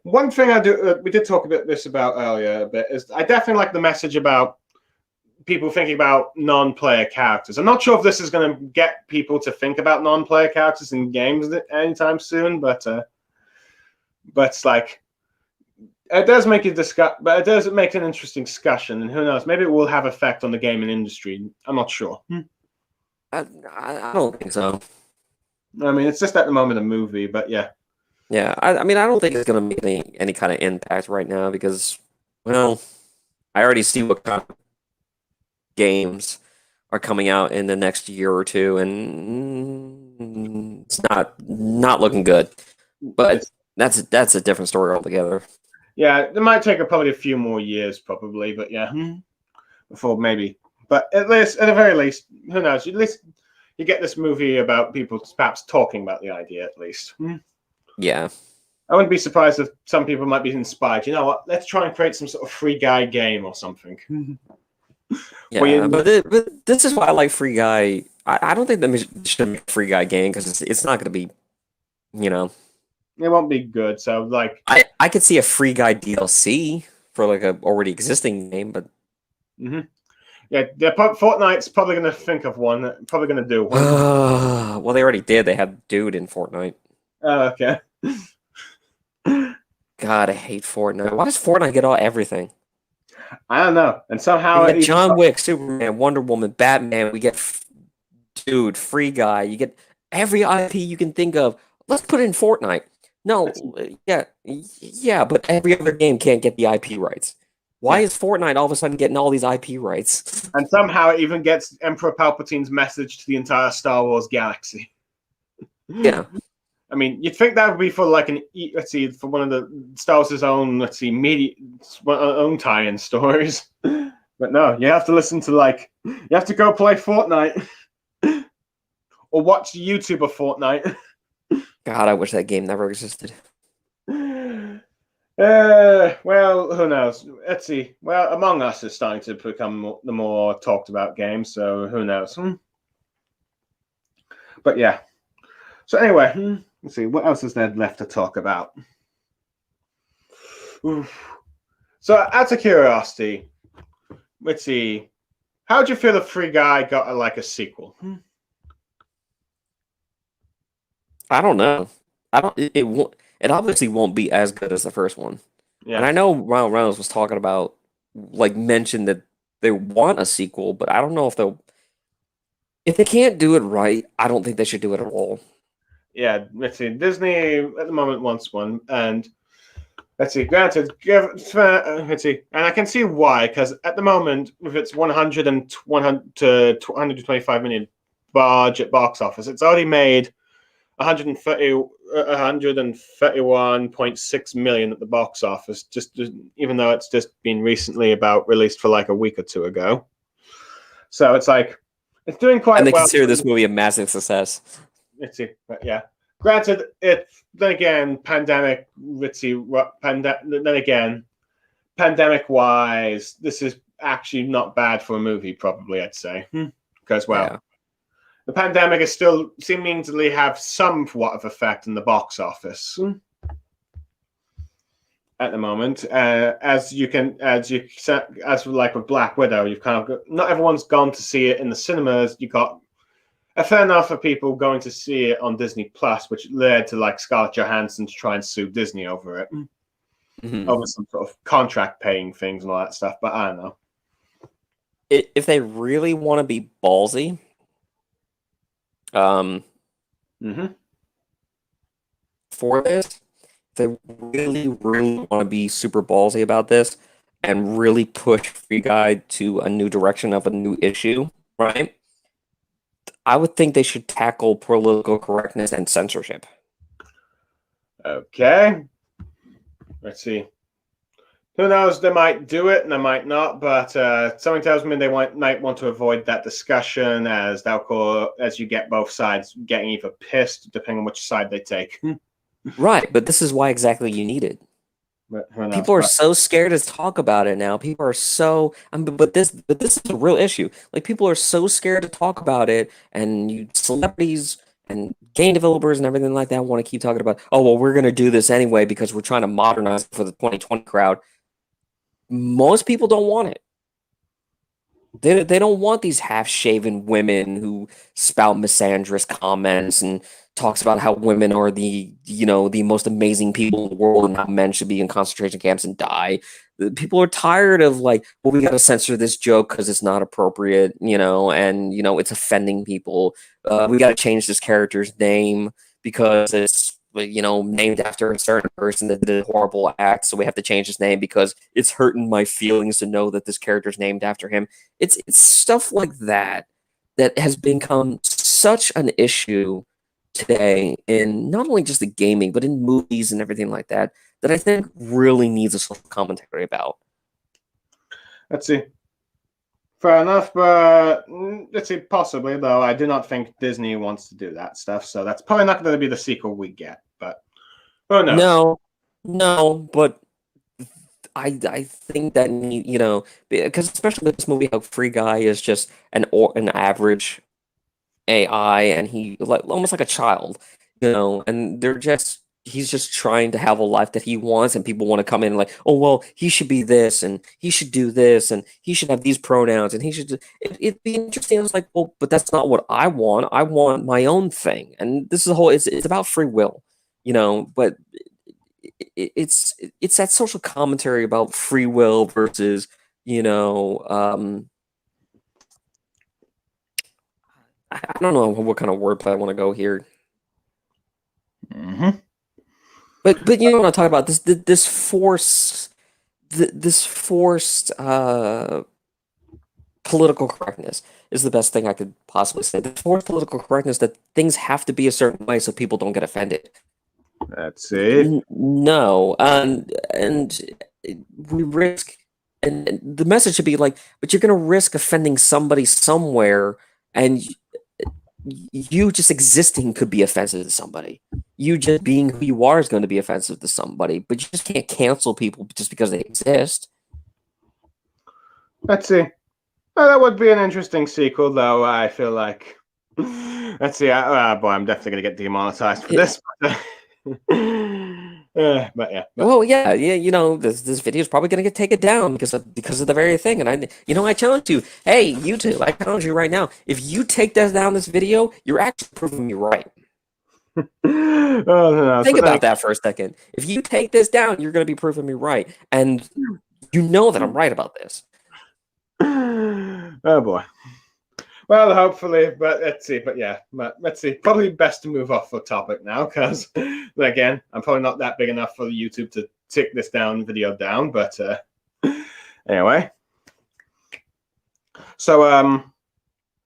one thing I do we did talk about this about earlier a bit is I definitely like the message about people thinking about non-player characters. I'm not sure if this is going to get people to think about non-player characters in games anytime soon, but it's like it does make it but it does make an interesting discussion, and who knows, maybe it will have effect on the gaming industry. I'm not sure. I don't think so. I mean, it's just at the moment a movie, but yeah. Yeah, I mean, I don't think it's going to make any kind of impact right now because, well, I already see what kind of games are coming out in the next year or two, and it's not looking good. But that's a different story altogether. Yeah, it might take probably a few more years, probably, but yeah, before maybe. But at the very least, who knows? At least you get this movie about people perhaps talking about the idea. At least, yeah. I wouldn't be surprised if some people might be inspired. You know what? Let's try and create some sort of Free Guy game or something. Yeah, but this is why I like Free Guy. I don't think that should make a Free Guy game because it's not going to be, It won't be good. So like, I could see a Free Guy DLC for like a already existing game, but yeah, Fortnite's probably going to think of one. Probably going to do one. Well, they already did. They had Dude in Fortnite. Oh, okay. God, I hate Fortnite. Why does Fortnite get all everything? I don't know. And somehow You get John Wick, Superman, Wonder Woman, Batman. We get Dude, Free Guy. You get every IP you can think of. Let's put it in Fortnite. No, yeah, but every other game can't get the IP rights. Why is Fortnite all of a sudden getting all these IP rights? And somehow it even gets Emperor Palpatine's message to the entire Star Wars galaxy. Yeah. I mean, you'd think that would be for like for one of the Star Wars' own, media, own tie-in stories. But no, you have to listen to you have to go play Fortnite or watch YouTube of Fortnite. God, I wish that game never existed. Well, who knows? Let's see. Well, Among Us is starting to become the more talked about game, so who knows? But yeah. So anyway, let's see. What else is there left to talk about? Oof. So, out of curiosity, let's see. How do you feel if Free Guy got a sequel? I don't know. I don't. It won't. It obviously won't be as good as the first one. And Yeah, I know Ryan Reynolds was talking about, mentioned that they want a sequel, but I don't know if they'll. If they can't do it right, I don't think they should do it at all. yeah. Let's see. Disney at the moment wants one, and let's see. Granted, let's see, and I can see why, because at the moment, with its 100 and 100 to 125 million budget box office, it's already made 131.6 million at the box office. Just even though it's just been recently about released for like a week or two ago, so it's like it's doing And quite they well. consider this movie a massive success. Let's see, but yeah. Granted, then again, pandemic. Let's see, then again, pandemic wise, this is actually not bad for a movie. Probably, I'd say, because Yeah. the pandemic is still seeming to have somewhat of effect in the box office at the moment. As like with Black Widow, you've kind of not everyone's gone to see it in the cinemas. You got a fair enough of people going to see it on Disney Plus, which led to like Scarlett Johansson to try and sue Disney over it, over some sort of contract paying things and all that stuff. But I don't know. If they really want to be ballsy, for this, if they really, really want to be super ballsy about this and really push Free Guy to a new direction of a new issue, right? I would think they should tackle political correctness and censorship. Okay. Let's see. Who knows? They might do it and they might not, but something tells me they might want to avoid that discussion as you get both sides getting either pissed, depending on which side they take. Right, but this is why exactly you need it. People are so scared to talk about it now. People are so, but this is a real issue. Like people are so scared to talk about it, and celebrities and game developers and everything like that want to keep talking about. Oh well, we're gonna do this anyway because we're trying to modernize it for the 2020 crowd. Most people don't want it. They don't want these half-shaven women who spout misandrous comments and talks about how women are the most amazing people in the world and how men should be in concentration camps and die. People are tired of well, we got to censor this joke because it's not appropriate, and it's offending people. We got to change this character's name because it's named after a certain person that did a horrible act, so we have to change his name because it's hurting my feelings to know that this character's named after him. It's stuff like that that has become such an issue today in not only just the gaming, but in movies and everything like that, that I think really needs a social commentary about. Let's see. Fair enough, but let's see, possibly, though. I do not think Disney wants to do that stuff, so that's probably not going to be the sequel we get, but who knows? No, but I think that because especially with this movie, how Free Guy is just an average AI, and he almost like a child, and he's just trying to have a life that he wants, and people want to come in like, oh well, he should be this, and he should do this, and he should have these pronouns, and he should. It'd be interesting. I was like, well, but that's not what I want. I want my own thing, and this is the whole. It's about free will, but it's that social commentary about free will versus I don't know what kind of wordplay I want to go here. But what I'm talking about, this forced political correctness is the best thing I could possibly say. The forced political correctness that things have to be a certain way so people don't get offended. That's it. No, and we risk, and the message should be like, but you're going to risk offending somebody somewhere, and you just existing could be offensive to somebody. You just being who you are is going to be offensive to somebody, but you just can't cancel people just because they exist. Let's see. Oh, that would be an interesting sequel, though. I feel like. Let's see. Boy, I'm definitely going to get demonetized for this. Let's But yeah. Well, yeah, you know, this video is probably going to get taken down because of the very thing. And I challenge you, hey, YouTube, I challenge you right now. If you take down this video, you're actually proving me right. Oh, no, Think about that for a second. If you take this down, you're going to be proving me right, and you know that I'm right about this. Oh boy. Well, hopefully, but let's see. But yeah, let's see. Probably best to move off the topic now, because again, I'm probably not that big enough for YouTube to take this video down. But anyway, so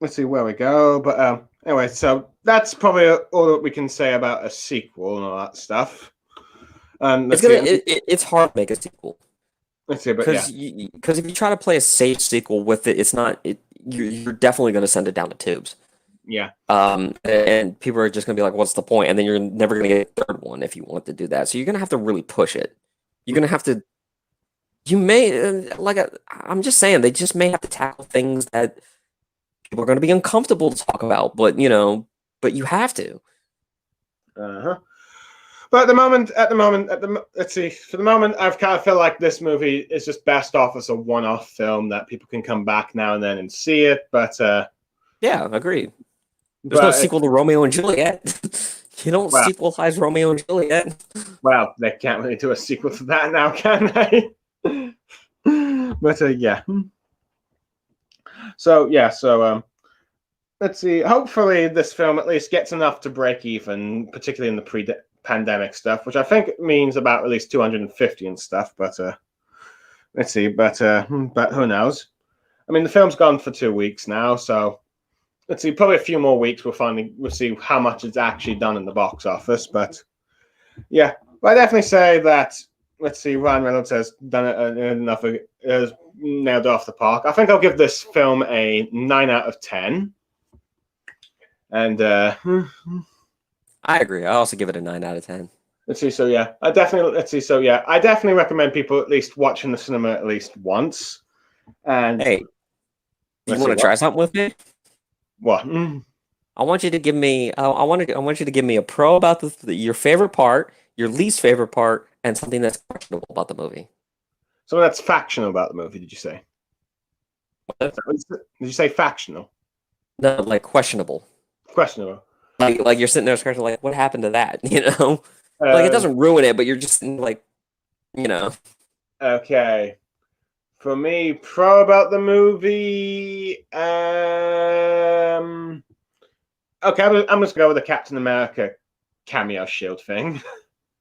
let's see where we go. But anyway, so that's probably all that we can say about a sequel and all that stuff. And it's hard to make a sequel. Let's see, but because if you try to play a safe sequel with it, it's not. You're definitely going to send it down the tubes. Yeah. And people are just going to be like, "What's the point?" And then you're never going to get a third one if you want to do that. So you're going to have to really push it. You're going to have to. You may I'm just saying they just may have to tackle things that people are going to be uncomfortable to talk about, but but you have to. But at the moment, let's see. For the moment, I've kind of feel like this movie is just best off as a one-off film that people can come back now and then and see it. But yeah, agreed. There's no sequel to Romeo and Juliet. You don't sequelize Romeo and Juliet. Well, they can't really do a sequel to that now, can they? But yeah. So yeah, let's see. Hopefully, this film at least gets enough to break even, particularly in the pre-pandemic stuff, which I think means about at least 250 and stuff. But let's see. But who knows? I mean, the film's gone for 2 weeks now, so let's see. Probably a few more weeks. We'll see how much it's actually done in the box office. But yeah, but I definitely say that. Let's see. Ryan Reynolds has done it enough. Has nailed it off the park. I think I'll give this film a 9 out of 10. And I agree. I also give it a 9 out of 10. Let's see. So yeah, I definitely recommend people at least watching the cinema at least once. And hey, you want to try something with me? What? I want you to give me. I want you to give me a pro about your favorite part, your least favorite part, and something that's questionable about the movie. Something that's factional about the movie? Did you say? What? Did you say factional? No, like questionable. Questionable. Like you're sitting there scratching, like, what happened to that? Like it doesn't ruin it, but you're just like, Okay. For me, pro about the movie. Okay, I'm just gonna go with the Captain America cameo shield thing.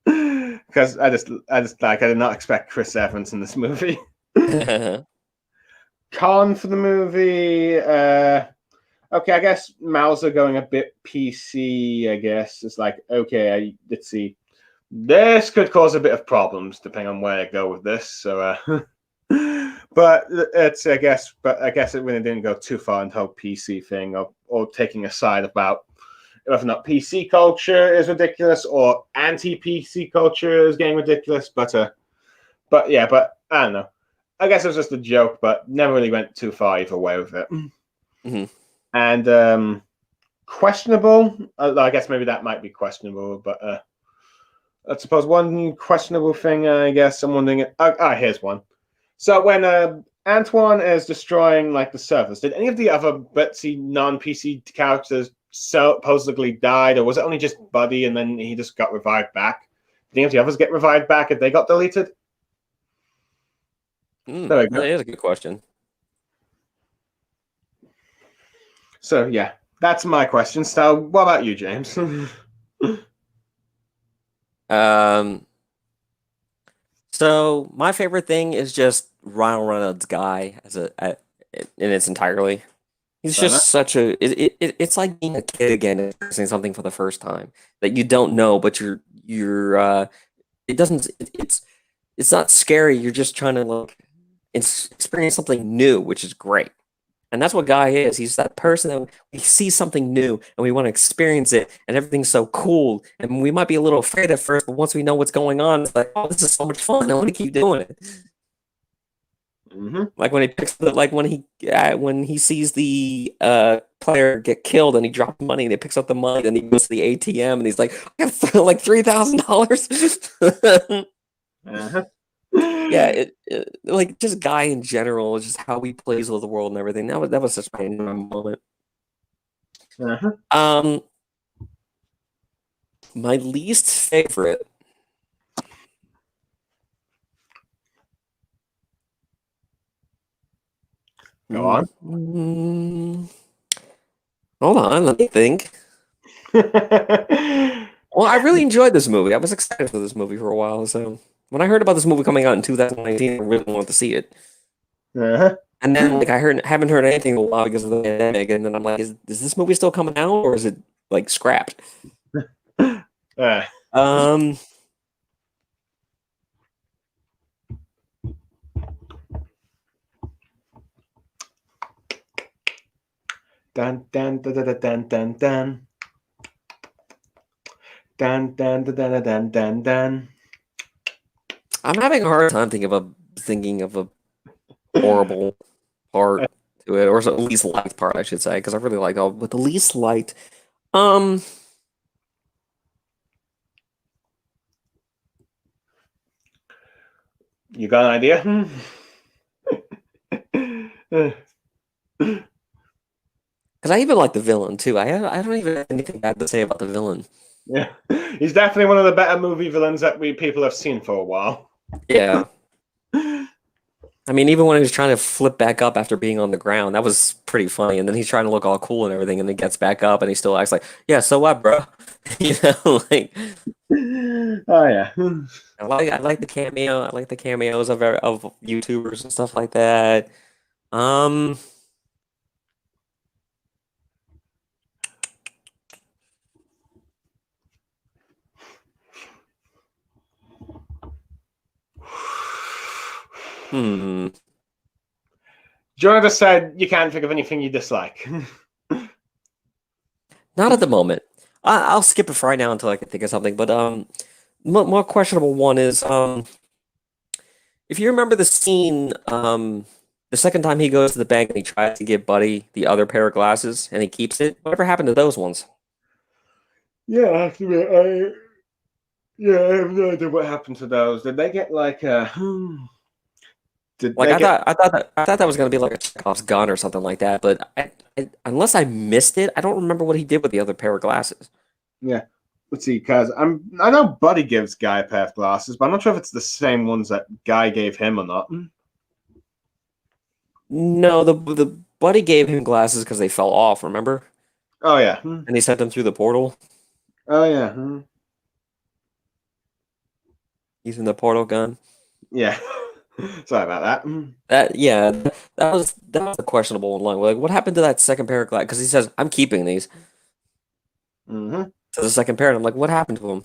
Because I did not expect Chris Evans in this movie. Con for the movie. Okay, I guess Mauser going a bit PC. I guess it's like, okay, let's see. This could cause a bit of problems depending on where I go with this. So, but I guess it really didn't go too far into the whole PC thing, or taking a side about whether or not PC culture is ridiculous or anti-PC culture is getting ridiculous. But I don't know. I guess it was just a joke, but never really went too far either way with it. Mm-hmm. And questionable. I guess maybe that might be questionable, but I suppose one questionable thing. I guess I'm wondering. Here's one. So when Antoine is destroying like the servers, did any of the other Betsy non-PC characters supposedly died, or was it only just Buddy and then he just got revived back? Did any of the others get revived back if they got deleted? That is a good question. So yeah, that's my question. So what about you, James? So my favorite thing is just Ryan Reynolds' guy in its entirety. He's just such a. It's like being a kid again, experiencing something for the first time that you don't know, but you're. It doesn't. It's not scary. You're just trying to experience something new, which is great. And that's what Guy is. He's that person that we see something new and we want to experience it, and everything's so cool. And we might be a little afraid at first, but once we know what's going on, it's like, oh, this is so much fun. I want to keep doing it. Mm-hmm. Like when he picks the, like when he sees the player get killed and he drops money and he picks up the money and he goes to the ATM and he's like, I got like $3,000. Uh-huh. Yeah, like just Guy in general, just how he plays with the world and everything. That was such a moment. Uh-huh. My least favorite. Go on. Hold on, let me think. Well, I really enjoyed this movie. I was excited for this movie for a while. So when I heard about this movie coming out in 2019, I really wanted to see it. Uh-huh. And then like haven't heard anything in a while because of the pandemic. And then I'm like, is this movie still coming out or is it like scrapped? Um, Dun dun dun dun dun dun dun. Dun dun dun dun dun dun dun. I'm having a hard time thinking of a horrible part to it, or the least liked part, I should say, because I really like all. But the least liked, um, You got an idea? because I even like the villain too. I don't even have anything bad to say about the villain. Yeah, he's definitely one of the better movie villains that people have seen for a while. Yeah. I mean, even when he was trying to flip back up after being on the ground, that was pretty funny. And then he's trying to look all cool and everything, and then gets back up and he still acts like, yeah, so what, bro? You know, like Oh yeah. I like the cameo. I like the cameos of YouTubers and stuff like that. Um, hmm. Jonah just said you can't think of anything you dislike. Not at the moment. I'll skip it for right now until I can think of something. But more questionable one is if you remember the scene the second time he goes to the bank and he tries to give Buddy the other pair of glasses and he keeps it. Whatever happened to those ones? Yeah, I have to admit, I have no idea what happened to those. Did they get like a? Did Like they get? I thought that was gonna be like a Chekhov's gun or something like that. But unless I missed it, I don't remember what he did with the other pair of glasses. Yeah. Let's see, because I know Buddy gives Guy a pair of glasses, but I'm not sure if it's the same ones that Guy gave him or not. No, the Buddy gave him glasses because they fell off. Remember? Oh yeah. And he sent them through the portal Oh yeah. using the portal gun. Yeah. Sorry about that. That was a questionable one. Like, what happened to that second pair of glasses? Because he says, "I'm keeping these." Mm-hmm. So the second pair, and I'm like, what happened to him?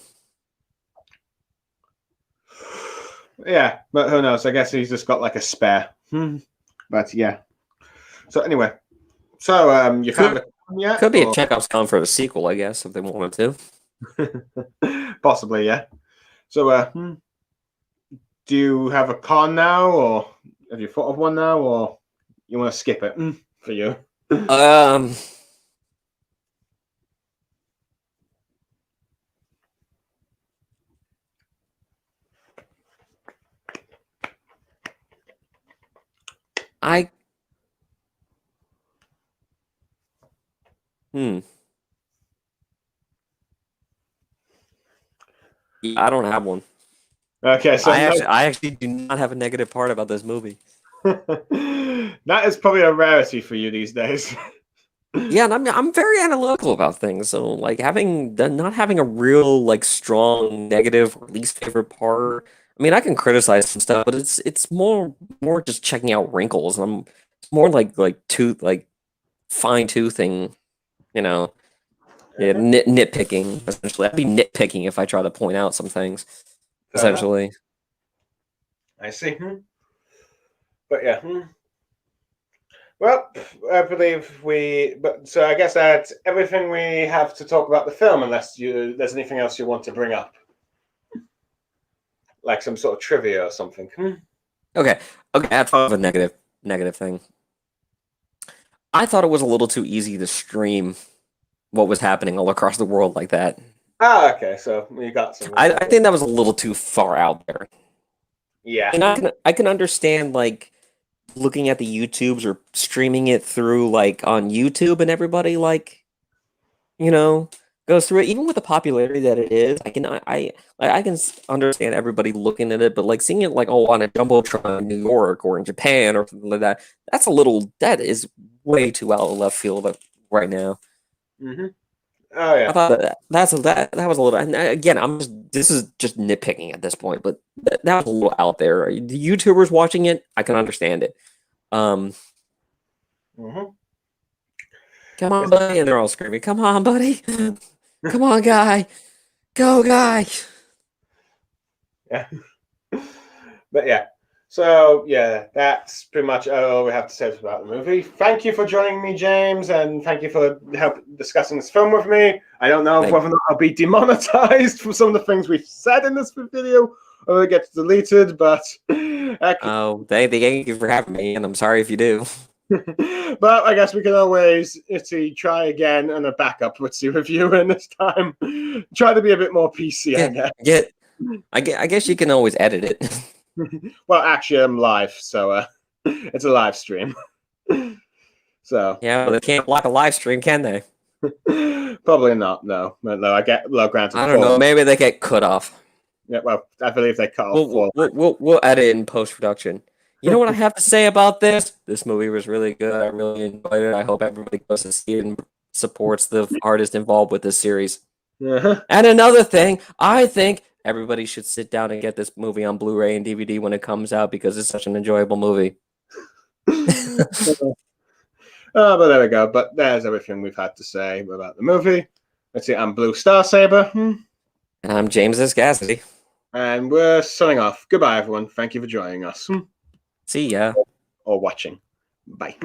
Yeah, but who knows? I guess he's just got like a spare. But yeah. So anyway, you found it yet? Could be a Chekhov's gun for the sequel, I guess, if they wanted to. Possibly, yeah. So, do you have a con now, or have you thought of one now, or you want to skip it for you? I I don't have one. Okay, so I actually do not have a negative part about this movie. That is probably a rarity for you these days. Yeah, and I'm very analytical about things. So like not having a real like strong negative or least favorite part. I mean, I can criticize some stuff, but it's more just checking out wrinkles. I'm more like fine toothing, you know. Yeah, nitpicking essentially. I'd be nitpicking if I try to point out some things. Essentially. I see. But yeah. Well, I believe so I guess that's everything we have to talk about the film, unless there's anything else you want to bring up. Like some sort of trivia or something. Okay, okay. I thought of a negative thing. I thought it was a little too easy to stream what was happening all across the world like that. Ah, okay. So you got some. I think that was a little too far out there. Yeah. And I can understand like looking at the YouTubes or streaming it through like on YouTube and everybody like you know goes through it. Even with the popularity that it is, I can understand everybody looking at it, but like seeing it like on a jumbotron in New York or in Japan or something like that, that is way too out of left field right now. Hmm. Oh I yeah. thought that was a little. And again, this is just nitpicking at this point, but that was a little out there. The YouTubers watching it, I can understand it. Um, Hmm. Come on, buddy, and they're all screaming, "Come on, buddy! Come on, guy! Go, guy!" Yeah. But yeah. So yeah, that's pretty much all we have to say about the movie. Thank you for joining me, James, and thank you for help discussing this film with me. I don't know Like, whether or not I'll be demonetized from some of the things we've said in this video, or it gets deleted, but oh, they thank you for having me, and I'm sorry if you do. but I guess we can always try again and a backup with the review, and this time try to be a bit more PC, I guess. I guess you can always edit it. Well, actually, I'm live, so it's a live stream. So Yeah, but they can't block a live stream, can they? probably not. No, no. I get granted. I don't know. Maybe they get cut off. Yeah, well, I believe they cut off four. We'll edit in post production. You know what I have to say about this? This movie was really good. I really enjoyed it. I hope everybody goes to see it and supports the artist involved with this series. Uh-huh. And another thing, I think everybody should sit down and get this movie on Blu-ray and DVD when it comes out because it's such an enjoyable movie. But there we go. But there's everything we've had to say about the movie. Let's see. I'm Blue Star Saber. And I'm James S Cassidy. And we're signing off. Goodbye, everyone. Thank you for joining us. See ya. Or watching. Bye.